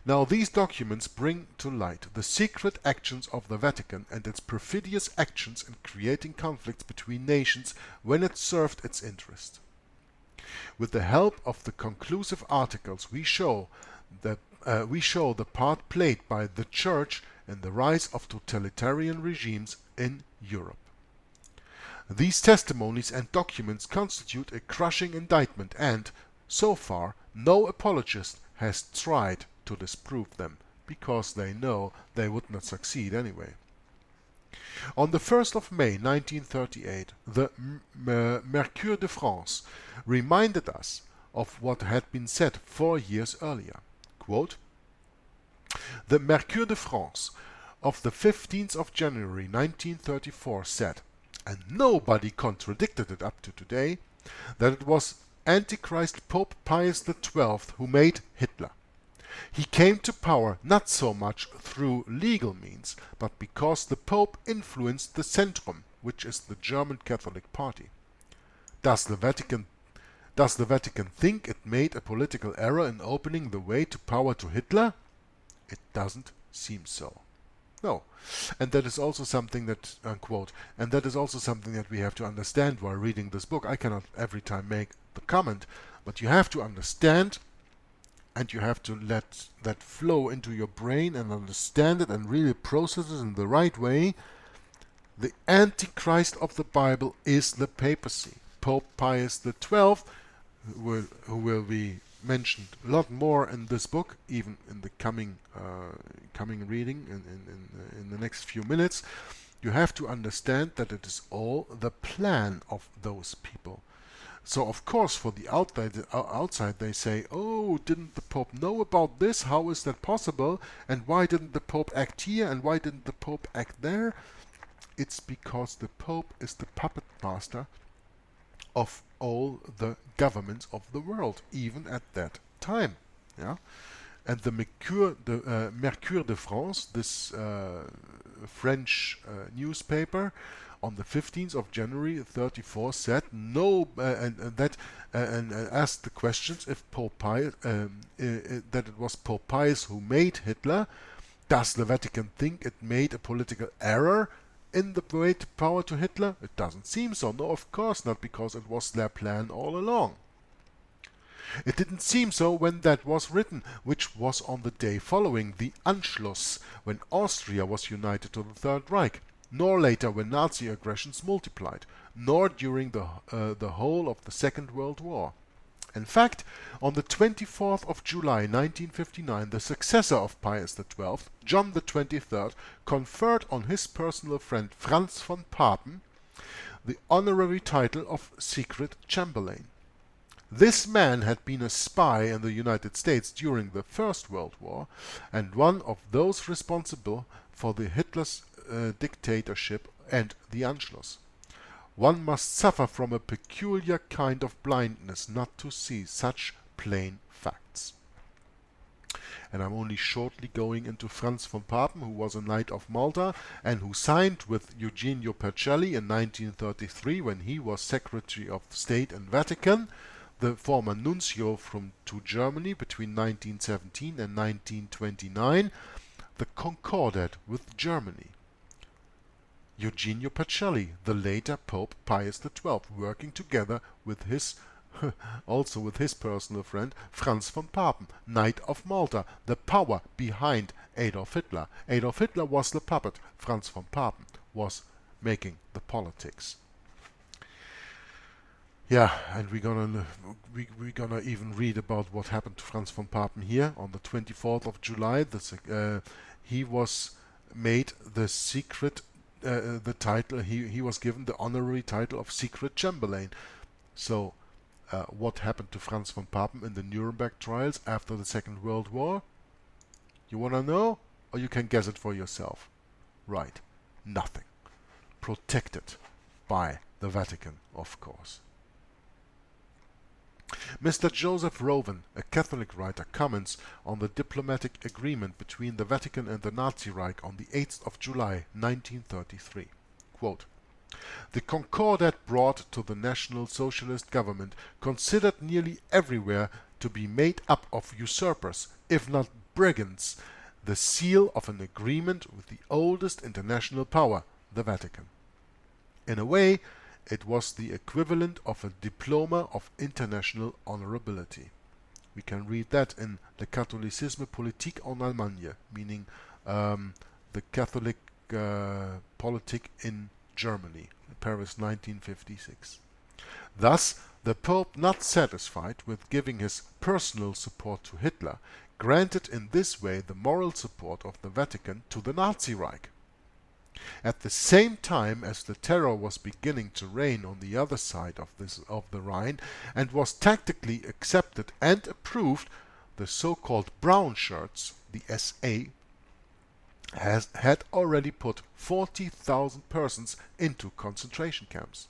Now these documents bring to light the secret actions of the Vatican and its perfidious actions in creating conflicts between nations when it served its interest. With the help of the conclusive articles, we show that we show the part played by the Church in the rise of totalitarian regimes in Europe. These testimonies and documents constitute a crushing indictment and, so far, no apologist has tried to disprove them, because they know they would not succeed anyway. On the 1st of May 1938, the Mercure de France reminded us of what had been said 4 years earlier. Quote, "The Mercure de France of the 15th of January 1934 said, and nobody contradicted it up to today, that it was Antichrist Pope Pius XII who made Hitler. He came to power not so much through legal means, but because the Pope influenced the Centrum, which is the German Catholic Party. Does the Vatican think it made a political error in opening the way to power to Hitler? It doesn't seem so." No. And that is also something that, unquote, and that is also something that we have to understand while reading this book. I cannot every time make the comment, but you have to understand, and you have to let that flow into your brain and understand it and really process it in the right way. The Antichrist of the Bible is the papacy. Pope Pius XII, who will be mentioned a lot more in this book, even in the coming reading in the next few minutes. You have to understand that it is all the plan of those people. So of course, for the outside they say, "Oh, didn't the Pope know about this? How is that possible? And why didn't the Pope act here? And why didn't the Pope act there?" It's because the Pope is the puppet master of all the governments of the world, even at that time. Yeah, and the Mercure de France, this French newspaper, on the 15th of January 34 said no, and asked the questions if Pope Pius, that it was Pope Pius who made Hitler. Does the Vatican think it made a political error in the way to power to Hitler? It doesn't seem so. No, of course not, because it was their plan all along. It didn't seem so when that was written, which was on the day following the Anschluss, when Austria was united to the Third Reich, nor later when Nazi aggressions multiplied, nor during the whole of the Second World War. In fact, on the 24th of July 1959, the successor of Pius XII, John XXIII, conferred on his personal friend Franz von Papen the honorary title of Secret Chamberlain. This man had been a spy in the United States during the First World War, and one of those responsible for the Hitler's dictatorship and the Anschluss. One must suffer from a peculiar kind of blindness not to see such plain facts. And I'm only shortly going into Franz von Papen, who was a Knight of Malta and who signed with Eugenio Pacelli in 1933 when he was Secretary of State in Vatican, the former nuncio to Germany between 1917 and 1929, the Concordat with Germany. Eugenio Pacelli, the later Pope Pius XII, working together with his also with his personal friend Franz von Papen, Knight of Malta, the power behind Adolf Hitler. Adolf Hitler was the puppet, Franz von Papen was making the politics. Yeah, and we're gonna even read about what happened to Franz von Papen here on the 24th of July. He was made the secret the title, he was given the honorary title of Secret Chamberlain. So what happened to Franz von Papen in the Nuremberg trials after the Second World War? You wanna know? Or you can guess it for yourself. Right, nothing. Protected by the Vatican, of course. Mr. Joseph Rowan, a Catholic writer, comments on the diplomatic agreement between the Vatican and the Nazi Reich on the 8th of July 1933. Quote, "The Concordat brought to the National Socialist government, considered nearly everywhere to be made up of usurpers, if not brigands, the seal of an agreement with the oldest international power, the Vatican. In a way, it was the equivalent of a diploma of international honorability." We can read that in the Catholicisme politique en Allemagne, meaning the Catholic politic in Germany, Paris 1956. Thus, the Pope, not satisfied with giving his personal support to Hitler, granted in this way the moral support of the Vatican to the Nazi Reich. At the same time as the terror was beginning to reign on the other side of the Rhine and was tactically accepted and approved, the so-called brown shirts, the SA, had already put 40,000 persons into concentration camps.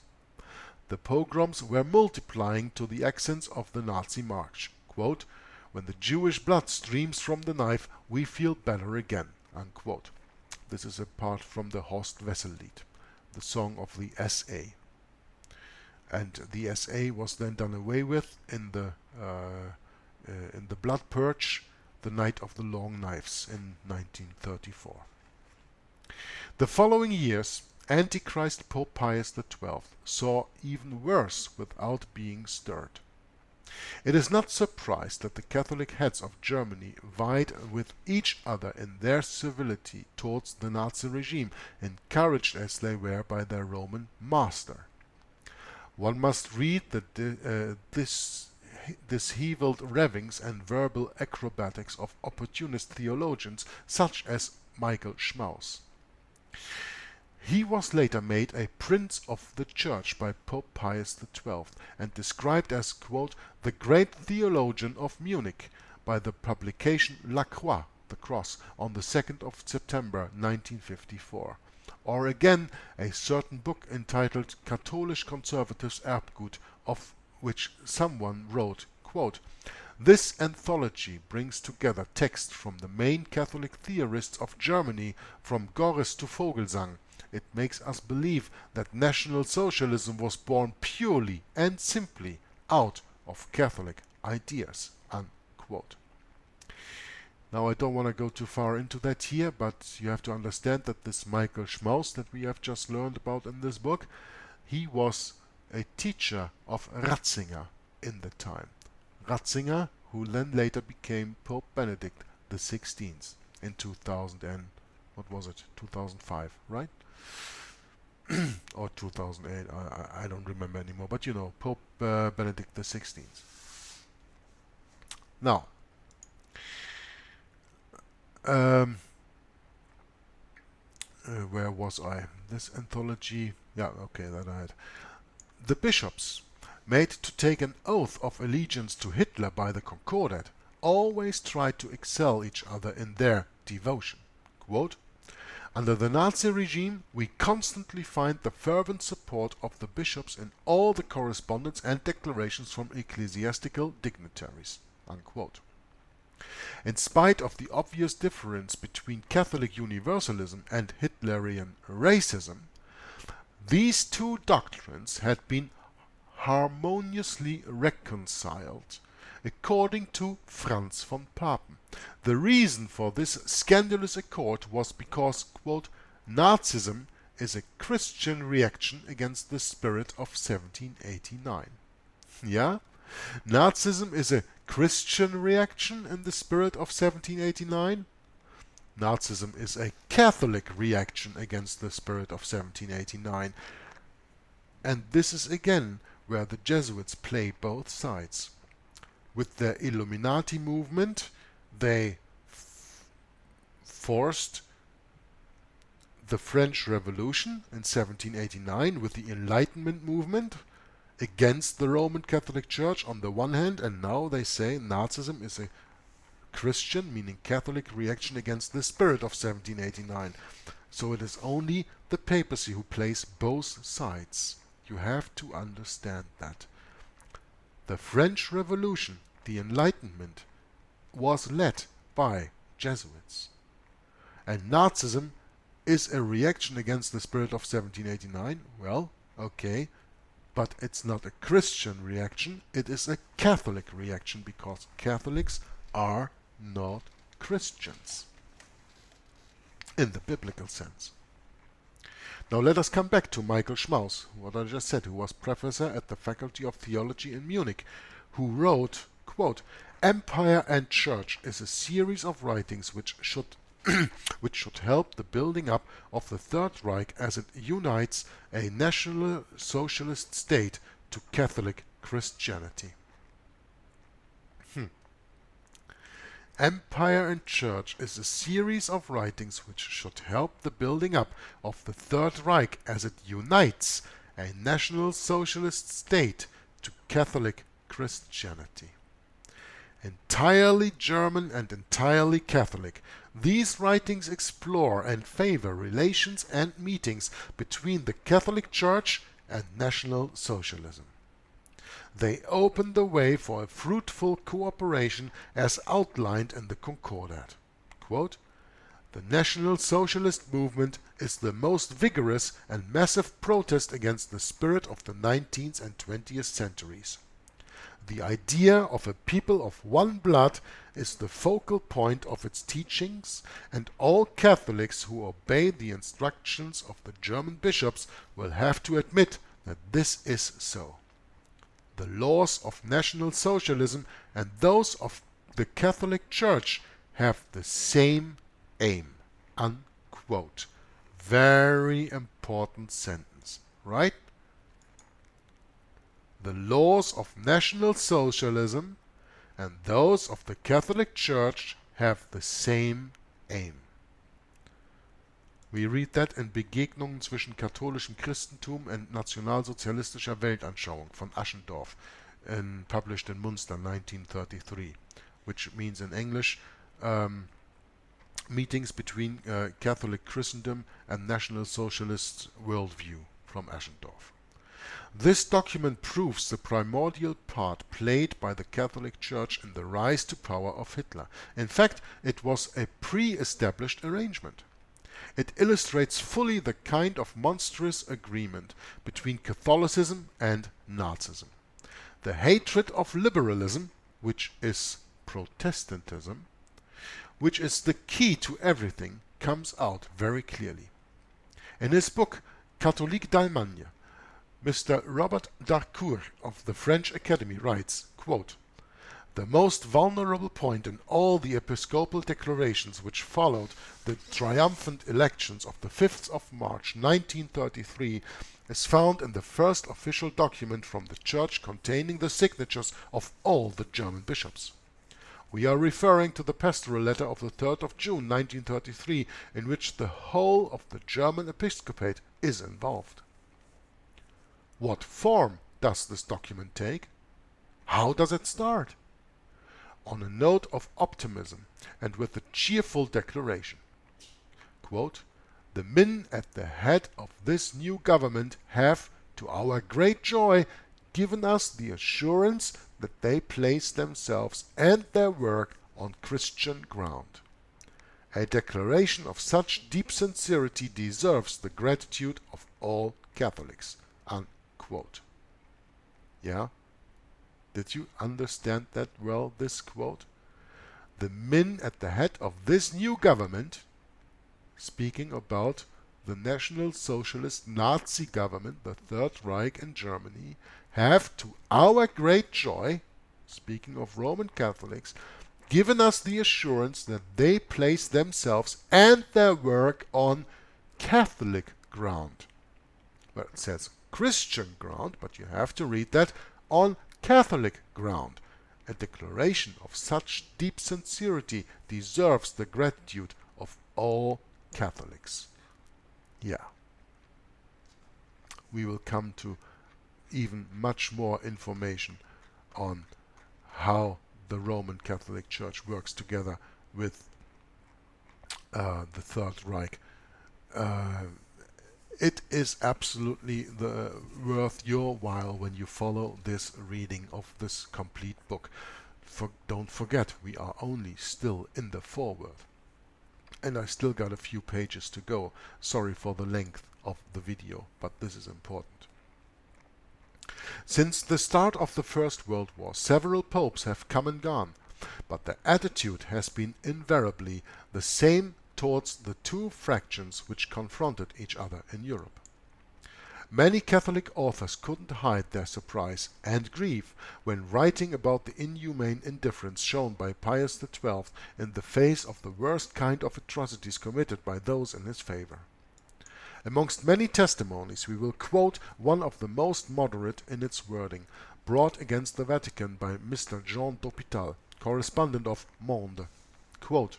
The pogroms were multiplying to the accents of the Nazi march. Quote, "When the Jewish blood streams from the knife, we feel better again." Unquote. This is a part from the Horst Wessel-Lied, the song of the SA. And the SA was then done away with in the blood purge, the Night of the Long Knives in 1934. The following years, Antichrist Pope Pius XII saw even worse without being stirred. It is not surprised that the Catholic heads of Germany vied with each other in their civility towards the Nazi regime, encouraged as they were by their Roman master. One must read this disheveled ravings and verbal acrobatics of opportunist theologians such as Michael Schmaus. He was later made a Prince of the Church by Pope Pius XII and described as, quote, "the great theologian of Munich" by the publication La Croix, the Cross, on the 2nd of September 1954. Or again, a certain book entitled Katholisch Conservatives Erbgut, of which someone wrote, quote, "This anthology brings together texts from the main Catholic theorists of Germany, from Gorres to Vogelsang. It makes us believe that National Socialism was born purely and simply out of Catholic ideas." Unquote. Now I don't want to go too far into that here, but you have to understand that this Michael Schmaus that we have just learned about in this book, he was a teacher of Ratzinger in the time. Ratzinger, who then later became Pope Benedict XVI in 2000 and, what was it, 2005, right? Or 2008, I don't remember anymore, but you know, Pope Benedict XVI. Now, where was I? This anthology, yeah, okay, that I had. The bishops, made to take an oath of allegiance to Hitler by the Concordat, always tried to excel each other in their devotion. Quote, "Under the Nazi regime, we constantly find the fervent support of the bishops in all the correspondence and declarations from ecclesiastical dignitaries." Unquote. In spite of the obvious difference between Catholic universalism and Hitlerian racism, these two doctrines had been harmoniously reconciled, according to Franz von Papen. The reason for this scandalous accord was because, quote, "Nazism is a Christian reaction against the spirit of 1789. Yeah? Nazism is a Christian reaction in the spirit of 1789? Nazism is a Catholic reaction against the spirit of 1789. And this is again where the Jesuits play both sides. With their Illuminati movement, they forced the French Revolution in 1789 with the Enlightenment movement against the Roman Catholic Church on the one hand, and now they say Nazism is a Christian, meaning Catholic, reaction against the spirit of 1789. So it is only the papacy who plays both sides. You have to understand that. The French Revolution, the Enlightenment, was led by Jesuits. And Nazism is a reaction against the spirit of 1789. Well, okay, but it's not a Christian reaction, it is a Catholic reaction, because Catholics are not Christians in the biblical sense. Now let us come back to Michael Schmaus, what I just said, who was professor at the Faculty of Theology in Munich, who wrote, quote, Empire and Church is a series of writings which should which should help the building up of the Third Reich as it unites a National Socialist state to Catholic Christianity. Empire and Church is a series of writings which should help the building up of the Third Reich as it unites a National Socialist state to Catholic Christianity. Entirely German and entirely Catholic, these writings explore and favor relations and meetings between the Catholic Church and National Socialism. They open the way for a fruitful cooperation as outlined in the Concordat. Quote, "The National Socialist movement is the most vigorous and massive protest against the spirit of the 19th and 20th centuries. The idea of a people of one blood is the focal point of its teachings, and all Catholics who obey the instructions of the German bishops will have to admit that this is so. The laws of National Socialism and those of the Catholic Church have the same aim." Unquote. Very important sentence, right? The laws of National Socialism and those of the Catholic Church have the same aim. We read that in Begegnungen zwischen katholischem Christentum und nationalsozialistischer Weltanschauung von Aschendorff, published in Munster 1933, which means in English meetings between Catholic Christendom and National Socialist worldview from Aschendorff. This document proves the primordial part played by the Catholic Church in the rise to power of Hitler. In fact, it was a pre-established arrangement. It illustrates fully the kind of monstrous agreement between Catholicism and Nazism. The hatred of liberalism, which is Protestantism, which is the key to everything, comes out very clearly. In his book Catholique d'Allemagne, Mr. Robert Darcourt of the French Academy writes, quote, "The most vulnerable point in all the episcopal declarations which followed the triumphant elections of the 5th of March 1933 is found in the first official document from the Church containing the signatures of all the German bishops. We are referring to the pastoral letter of the 3rd of June 1933, in which the whole of the German episcopate is involved. What form does this document take? How does it start? On a note of optimism and with a cheerful declaration. Quote, "The men at the head of this new government have, to our great joy, given us the assurance that they place themselves and their work on Christian ground. A declaration of such deep sincerity deserves the gratitude of all Catholics." Unquote. Yeah? Did you understand that well, this quote? The men at the head of this new government, speaking about the National Socialist Nazi government, the Third Reich in Germany, have, to our great joy, speaking of Roman Catholics, given us the assurance that they place themselves and their work on Catholic ground. Well, it says Christian ground, but you have to read that on Catholic ground. A declaration of such deep sincerity deserves the gratitude of all Catholics. Yeah. We will come to even much more information on how the Roman Catholic Church works together with the Third Reich. It is absolutely worth your while when you follow this reading of this complete book. Don't forget, we are only still in the foreword. And I still got a few pages to go. Sorry for the length of the video, but this is important. Since the start of the First World War, several popes have come and gone, but the attitude has been invariably the same towards the two fractions which confronted each other in Europe. Many Catholic authors couldn't hide their surprise and grief when writing about the inhumane indifference shown by Pius XII in the face of the worst kind of atrocities committed by those in his favor. Amongst many testimonies, we will quote one of the most moderate in its wording, brought against the Vatican by Mr. Jean d'Hôpital, correspondent of Monde. Quote,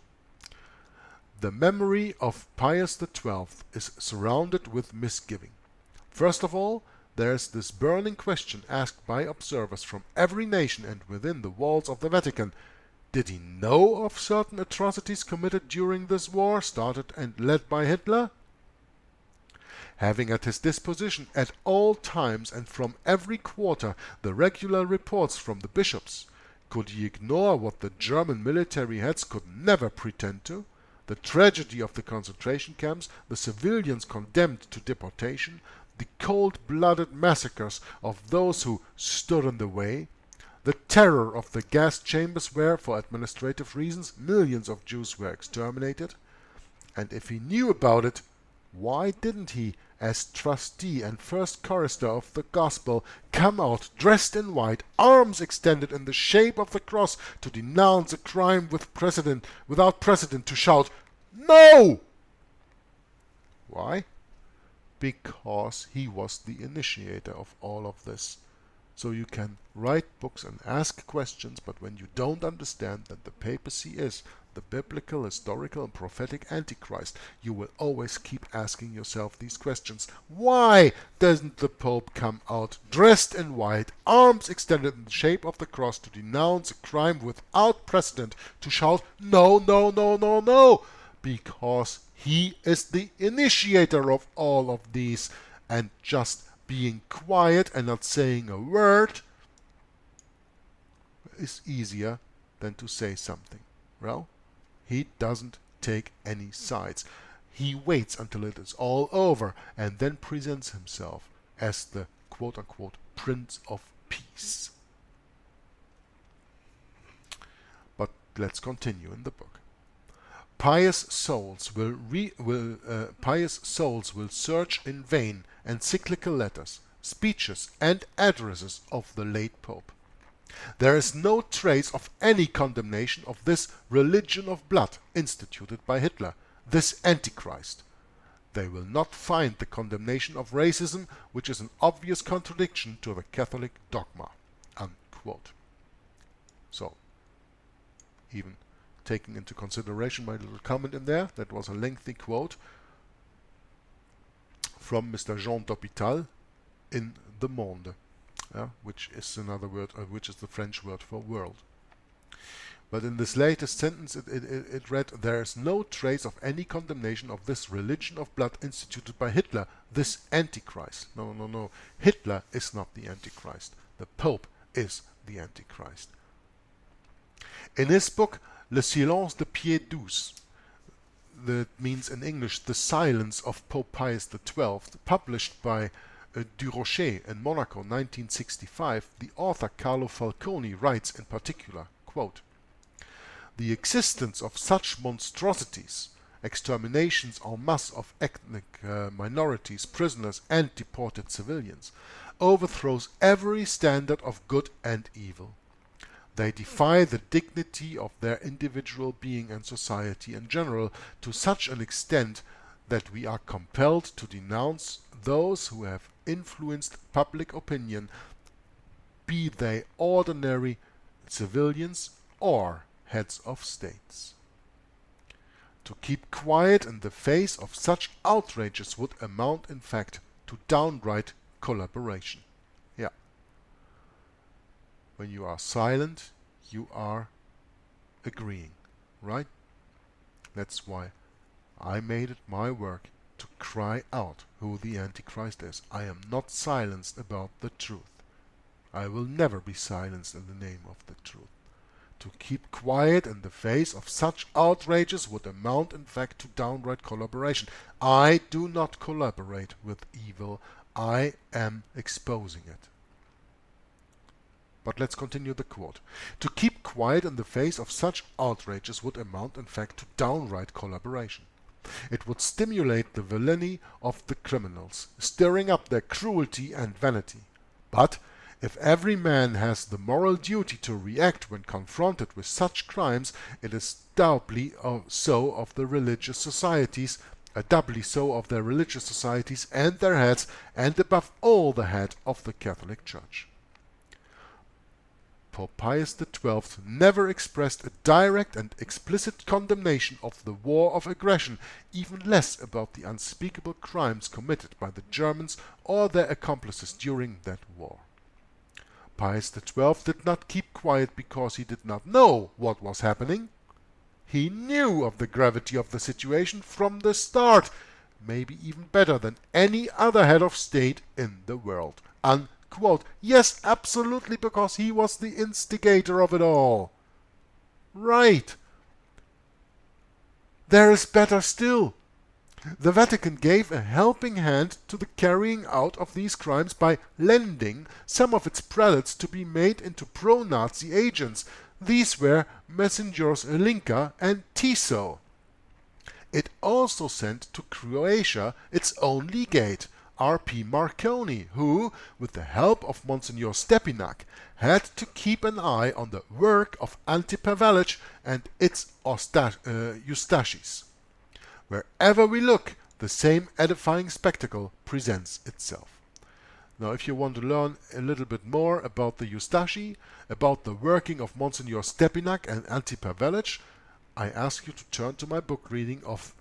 "The memory of Pius XII is surrounded with misgiving. First of all, there is this burning question asked by observers from every nation and within the walls of the Vatican. Did he know of certain atrocities committed during this war, started and led by Hitler? Having at his disposition at all times and from every quarter the regular reports from the bishops, could he ignore what the German military heads could never pretend to? The tragedy of the concentration camps, the civilians condemned to deportation, the cold-blooded massacres of those who stood in the way, the terror of the gas chambers where, for administrative reasons, millions of Jews were exterminated? And if he knew about it, why didn't he, as trustee and first chorister of the gospel, come out dressed in white, arms extended in the shape of the cross, to denounce a crime without precedent, to shout, 'No!' Why? Because he was the initiator of all of this. So you can write books and ask questions, but when you don't understand that the papacy is the biblical, historical, and prophetic Antichrist, you will always keep asking yourself these questions. Why doesn't the Pope come out dressed in white, arms extended in the shape of the cross, to denounce a crime without precedent, to shout, 'No, no, no, no, no'? Because he is the initiator of all of these, and just being quiet and not saying a word is easier than to say something. Well, he doesn't take any sides. He waits until it is all over and then presents himself as the quote-unquote Prince of Peace. But let's continue in the book. Pious souls will search in vain encyclical letters, speeches, and addresses of the late Pope. There is no trace of any condemnation of this religion of blood instituted by Hitler, this Antichrist. They will not find the condemnation of racism, which is an obvious contradiction to the Catholic dogma." Unquote. So, even taking into consideration my little comment in there, that was a lengthy quote from Mr. Jean d'Hôpital in the Monde, which is another word, which is the French word for world. But in this latest sentence it read, "There is no trace of any condemnation of this religion of blood instituted by Hitler, this Antichrist." No, no, no. Hitler is not the Antichrist. The Pope is the Antichrist. In his book, Le Silence de Pied Douce, that means in English the silence of Pope Pius XII, published by Durocher in Monaco 1965, the author Carlo Falconi writes in particular, quote, "The existence of such monstrosities, exterminations en masse of ethnic minorities, prisoners and deported civilians, overthrows every standard of good and evil. They defy the dignity of their individual being and society in general to such an extent that we are compelled to denounce those who have influenced public opinion, be they ordinary civilians or heads of states. To keep quiet in the face of such outrages would amount in fact to downright collaboration." Yeah. When you are silent, you are agreeing, right? That's why I made it my work to cry out who the Antichrist is. I am not silenced about the truth. I will never be silenced in the name of the truth. To keep quiet in the face of such outrages would amount in fact to downright collaboration. I do not collaborate with evil. I am exposing it. But let's continue the quote. To keep quiet in the face of such outrages would amount in fact to downright collaboration. It would stimulate the villainy of the criminals, stirring up their cruelty and vanity. But if every man has the moral duty to react when confronted with such crimes, it is doubly so of the religious societies, doubly so of their religious societies and their heads, and above all the head of the Catholic Church. Pope Pius XII never expressed a direct and explicit condemnation of the war of aggression, even less about the unspeakable crimes committed by the Germans or their accomplices during that war. Pius XII did not keep quiet because he did not know what was happening. He knew of the gravity of the situation from the start, maybe even better than any other head of state in the world. Unquote. Yes, absolutely, because he was the instigator of it all. Right. There is better still. The Vatican gave a helping hand to the carrying out of these crimes by lending some of its prelates to be made into pro-Nazi agents. These were Messengers Linka and TSHO. It also sent to Croatia its own legate, R.P. Marconi, who, with the help of Monsignor Stepinac, had to keep an eye on the work of Ante Pavelic and its Eustaches. Wherever we look, the same edifying spectacle presents itself. Now, if you want to learn a little bit more about the Eustachi, about the working of Monsignor Stepinac and Ante Pavelic, I ask you to turn to my book reading of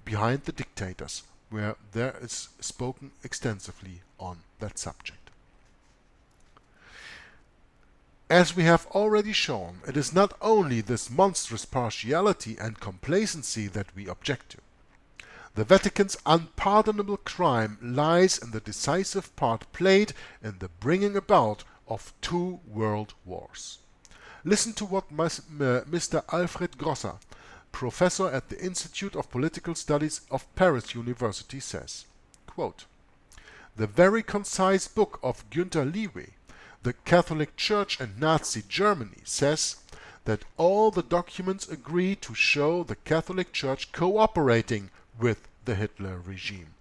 Behind the Dictators, where there is spoken extensively on that subject. As we have already shown, it is not only this monstrous partiality and complacency that we object to. The Vatican's unpardonable crime lies in the decisive part played in the bringing about of 2 world wars. Listen to what Mr. Alfred Grosser, professor at the Institute of Political Studies of Paris University, says. Quote, "The very concise book of Günter Liwi, The Catholic Church and Nazi Germany, says that all the documents agree to show the Catholic Church cooperating with the Hitler regime."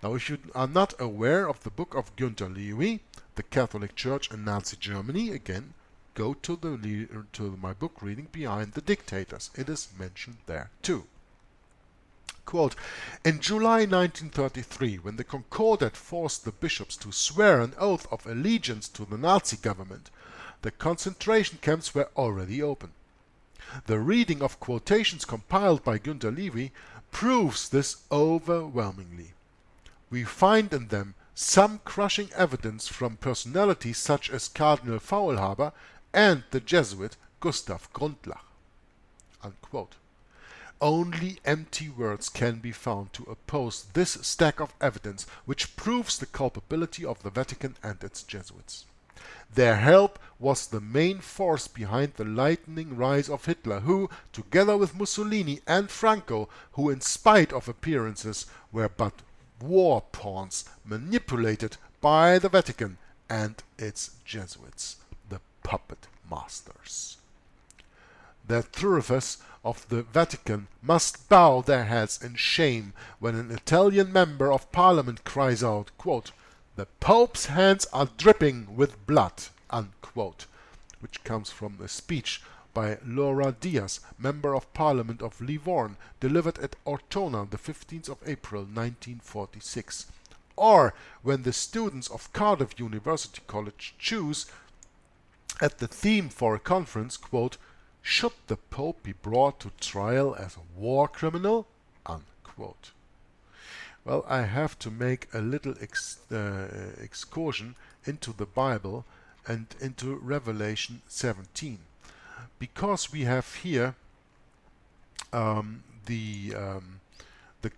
Now, if you are not aware of the book of Günter Liwi, The Catholic Church and Nazi Germany, again, go to my book reading Behind the Dictators. It is mentioned there too. Quote, "In July 1933, when the Concordat forced the bishops to swear an oath of allegiance to the Nazi government, the concentration camps were already open. The reading of quotations compiled by Günter Liwi proves this overwhelmingly. We find in them some crushing evidence from personalities such as Cardinal Faulhaber and the Jesuit Gustav Grundlach." Unquote. Only empty words can be found to oppose this stack of evidence which proves the culpability of the Vatican and its Jesuits. Their help was the main force behind the lightning rise of Hitler, who, together with Mussolini and Franco, who in spite of appearances were but war pawns manipulated by the Vatican and its Jesuits, the puppet masters. The authorities of the Vatican must bow their heads in shame when an Italian member of parliament cries out, quote, "The Pope's hands are dripping with blood," unquote, which comes from a speech by Laura Diaz, member of parliament of Livorno, delivered at Ortona the 15th of April 1946. Or when the students of Cardiff University College choose at the theme for a conference, quote, "Should the Pope be brought to trial as a war criminal?" Unquote. Well, I have to make a little excursion into the Bible and into Revelation 17, because we have here the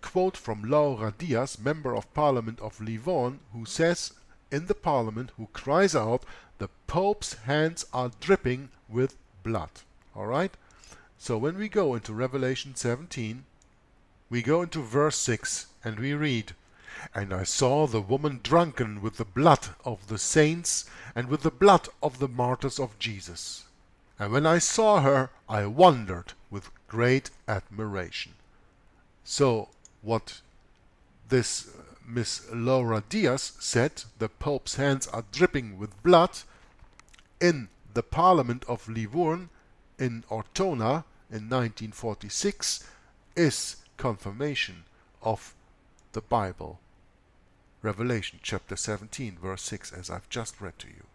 quote from Laura Diaz, member of Parliament of Livorno, who says in the Parliament, who cries out, "The Pope's hands are dripping with blood." Alright? So when we go into Revelation 17, we go into verse 6 and we read, "And I saw the woman drunken with the blood of the saints and with the blood of the martyrs of Jesus. And when I saw her, I wondered with great admiration." So what this Miss Laura Diaz said, the Pope's hands are dripping with blood, in the Parliament of Livourne in Ortona in 1946, is confirmation of the Bible. Revelation chapter 17 verse 6, as I've just read to you.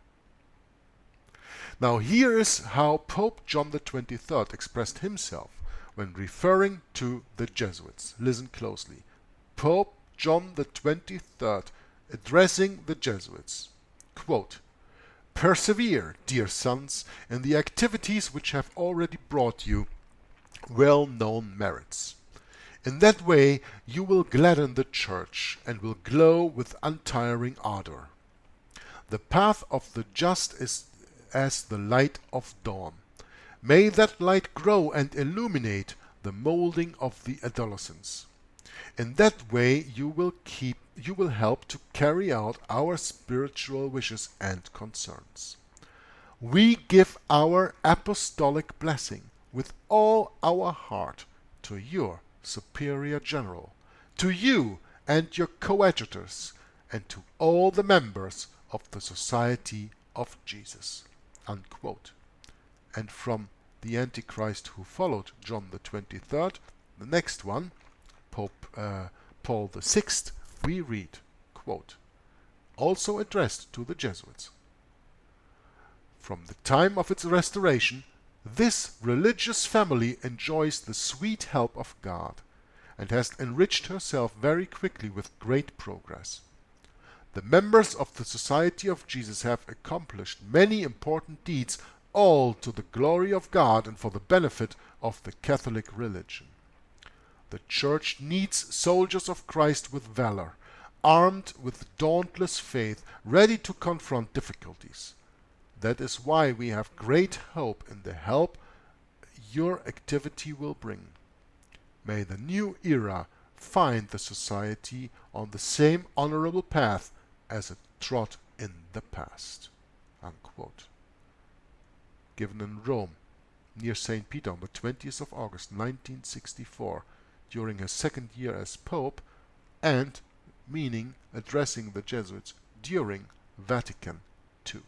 Now here is how Pope John the 23rd expressed himself when referring to the Jesuits. Listen closely. Pope John the 23rd addressing the Jesuits. Quote, "Persevere, dear sons, in the activities which have already brought you well-known merits. In that way you will gladden the Church and will glow with untiring ardor. The path of the just is as the light of dawn. May that light grow and illuminate the molding of the adolescents. In that way you will help to carry out our spiritual wishes and concerns. We give our apostolic blessing with all our heart to your Superior General, to you and your coadjutors, and to all the members of the Society of Jesus." Unquote. And from the Antichrist who followed John the 23rd, the next one, Pope Paul VI, we read, quote, also addressed to the Jesuits. "From the time of its restoration, this religious family enjoys the sweet help of God, and has enriched herself very quickly with great progress. The members of the Society of Jesus have accomplished many important deeds, all to the glory of God and for the benefit of the Catholic religion. The Church needs soldiers of Christ with valor, armed with dauntless faith, ready to confront difficulties. That is why we have great hope in the help your activity will bring. May the new era find the Society on the same honorable path as it trod in the past." Unquote. Given in Rome, near St. Peter, on the 20th of August 1964, during his second year as Pope, and meaning addressing the Jesuits during Vatican II.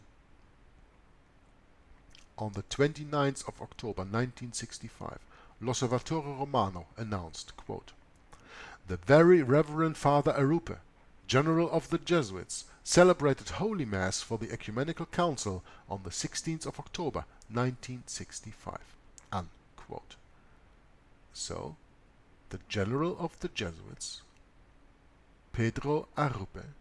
On the 29th of October 1965, L'Osservatore Romano announced, quote, "The Very Reverend Father Arupe, General of the Jesuits, celebrated Holy Mass for the Ecumenical Council on the 16th of October 1965." Unquote. So, the General of the Jesuits, Pedro Arupe,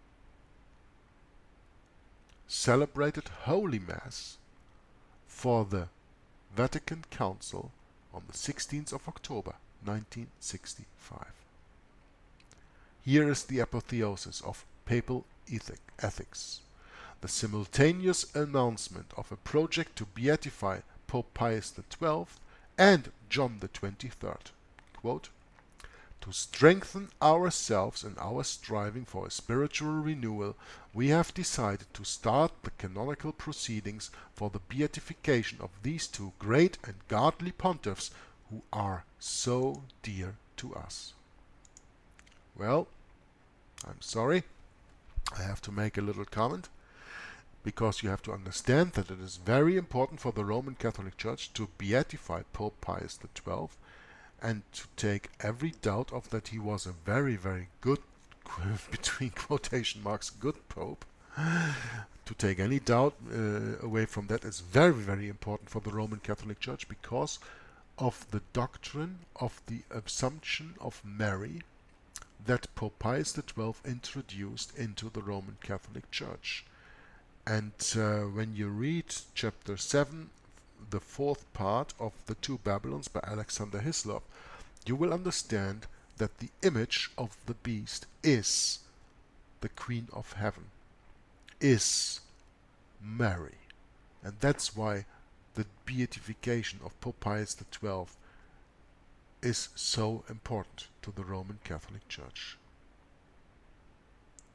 celebrated Holy Mass for the Vatican Council on the 16th of October 1965. Here is the apotheosis of papal ethics. The simultaneous announcement of a project to beatify Pope Pius XII and John the 23rd. Quote, "To strengthen ourselves in our striving for a spiritual renewal, we have decided to start the canonical proceedings for the beatification of these two great and godly pontiffs who are so dear to us." Well, I'm sorry, I have to make a little comment, because you have to understand that it is very important for the Roman Catholic Church to beatify Pope Pius XII, and to take every doubt of that he was a very, very good, between quotation marks, good Pope. To take any doubt away from that is very, very important for the Roman Catholic Church, because of the doctrine of the Assumption of Mary that Pope Pius XII introduced into the Roman Catholic Church. And when you read chapter 7, the fourth part of The Two Babylons by Alexander Hislop, you will understand that the image of the beast is the Queen of Heaven, is Mary. And that's why the beatification of Pope Pius XII is so important to the Roman Catholic Church.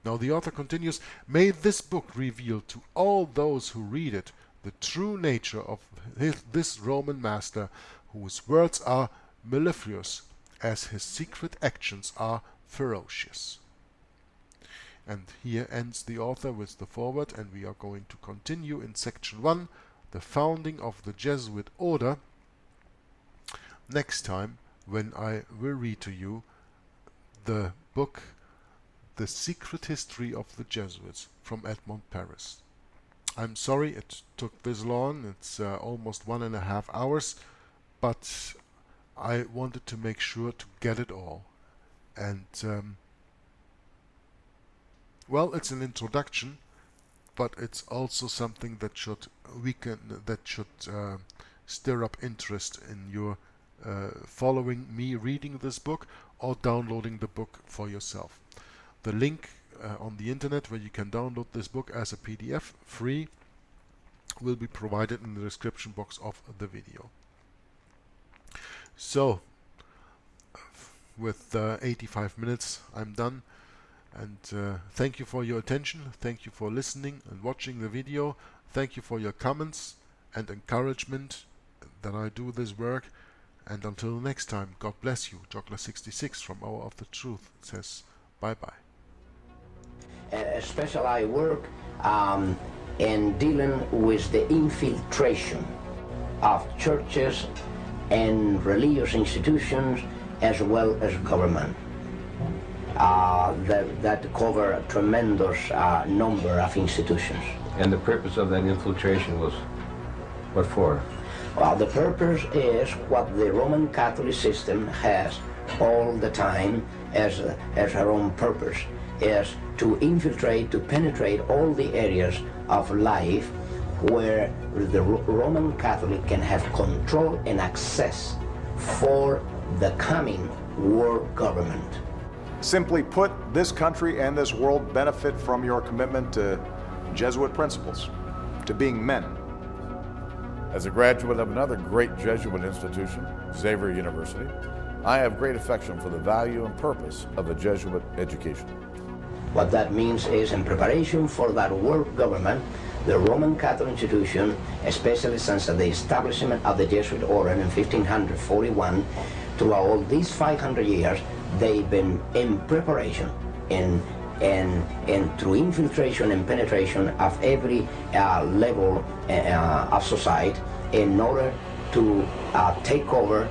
Now the author continues, "May this book reveal to all those who read it the true nature of this Roman master, whose words are mellifluous as his secret actions are ferocious. And here ends the author with the foreword, and we are going to continue in section 1, the founding of the Jesuit order, next time, when I will read to you the book The Secret History of the Jesuits from Edmond Paris. I'm sorry it took this long, it's almost 1.5 hours, but I wanted to make sure to get it all. And well, it's an introduction, but it's also something that should stir up interest in your following me reading this book or downloading the book for yourself. The link on the internet where you can download this book as a PDF free will be provided in the description box of the video. So with 85 minutes I'm done, and thank you for your attention, thank you for listening and watching the video, thank you for your comments and encouragement that I do this work, and until next time, God bless you. Joggler66 from Hour of the Truth says bye bye. Especially I work in dealing with the infiltration of churches and religious institutions as well as government. That cover a tremendous number of institutions. And the purpose of that infiltration was what for? Well, the purpose is what the Roman Catholic system has all the time as her own purpose, is to infiltrate, to penetrate all the areas of life where the Roman Catholic can have control and access for the coming world government. Simply put, this country and this world benefit from your commitment to Jesuit principles, to being men. As a graduate of another great Jesuit institution, Xavier University, I have great affection for the value and purpose of a Jesuit education. What that means is, in preparation for that world government, the Roman Catholic institution, especially since the establishment of the Jesuit order in 1541, throughout all these 500 years, they've been in preparation and through infiltration and penetration of every level of society in order to take over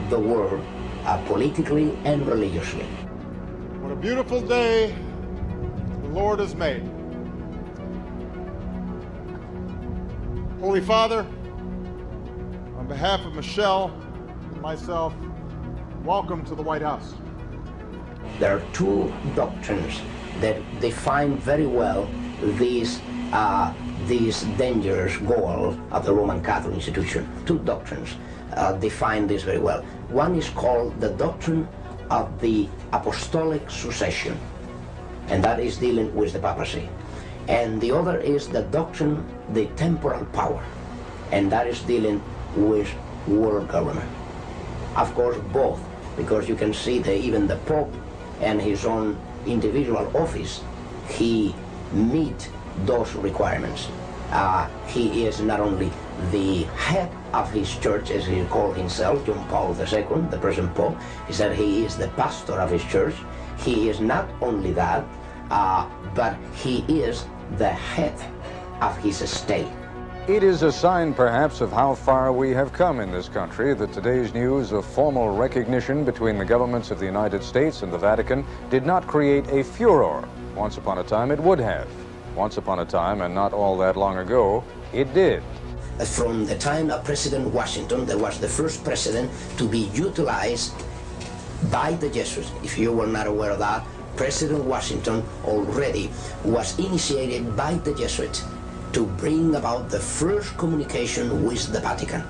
the world politically and religiously. What a beautiful day the Lord has made. Holy Father, on behalf of Michelle and myself, welcome to the White House. There are two doctrines that define very well these dangerous goals of the Roman Catholic institution. Two doctrines define this very well. One is called the doctrine of the apostolic succession, and that is dealing with the papacy. And the other is the doctrine, the temporal power, and that is dealing with world government. Of course, both, because you can see that even the Pope and his own individual office, he meet those requirements. He is not only the head of his church, as he called himself, John Paul II, the present Pope. He said he is the pastor of his church. He is not only that, but he is the head of his state. It is a sign, perhaps, of how far we have come in this country that today's news of formal recognition between the governments of the United States and the Vatican did not create a furor. Once upon a time, it would have. Once upon a time, and not all that long ago, it did. From the time of President Washington, that was the first president to be utilized by the Jesuits. If you were not aware of that, President Washington already was initiated by the Jesuits to bring about the first communication with the Vatican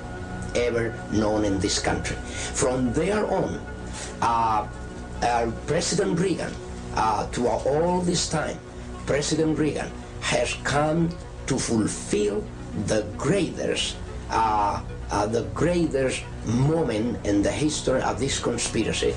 ever known in this country. From there on, President Reagan, throughout all this time, President Reagan has come to fulfill the greatest moment in the history of this conspiracy.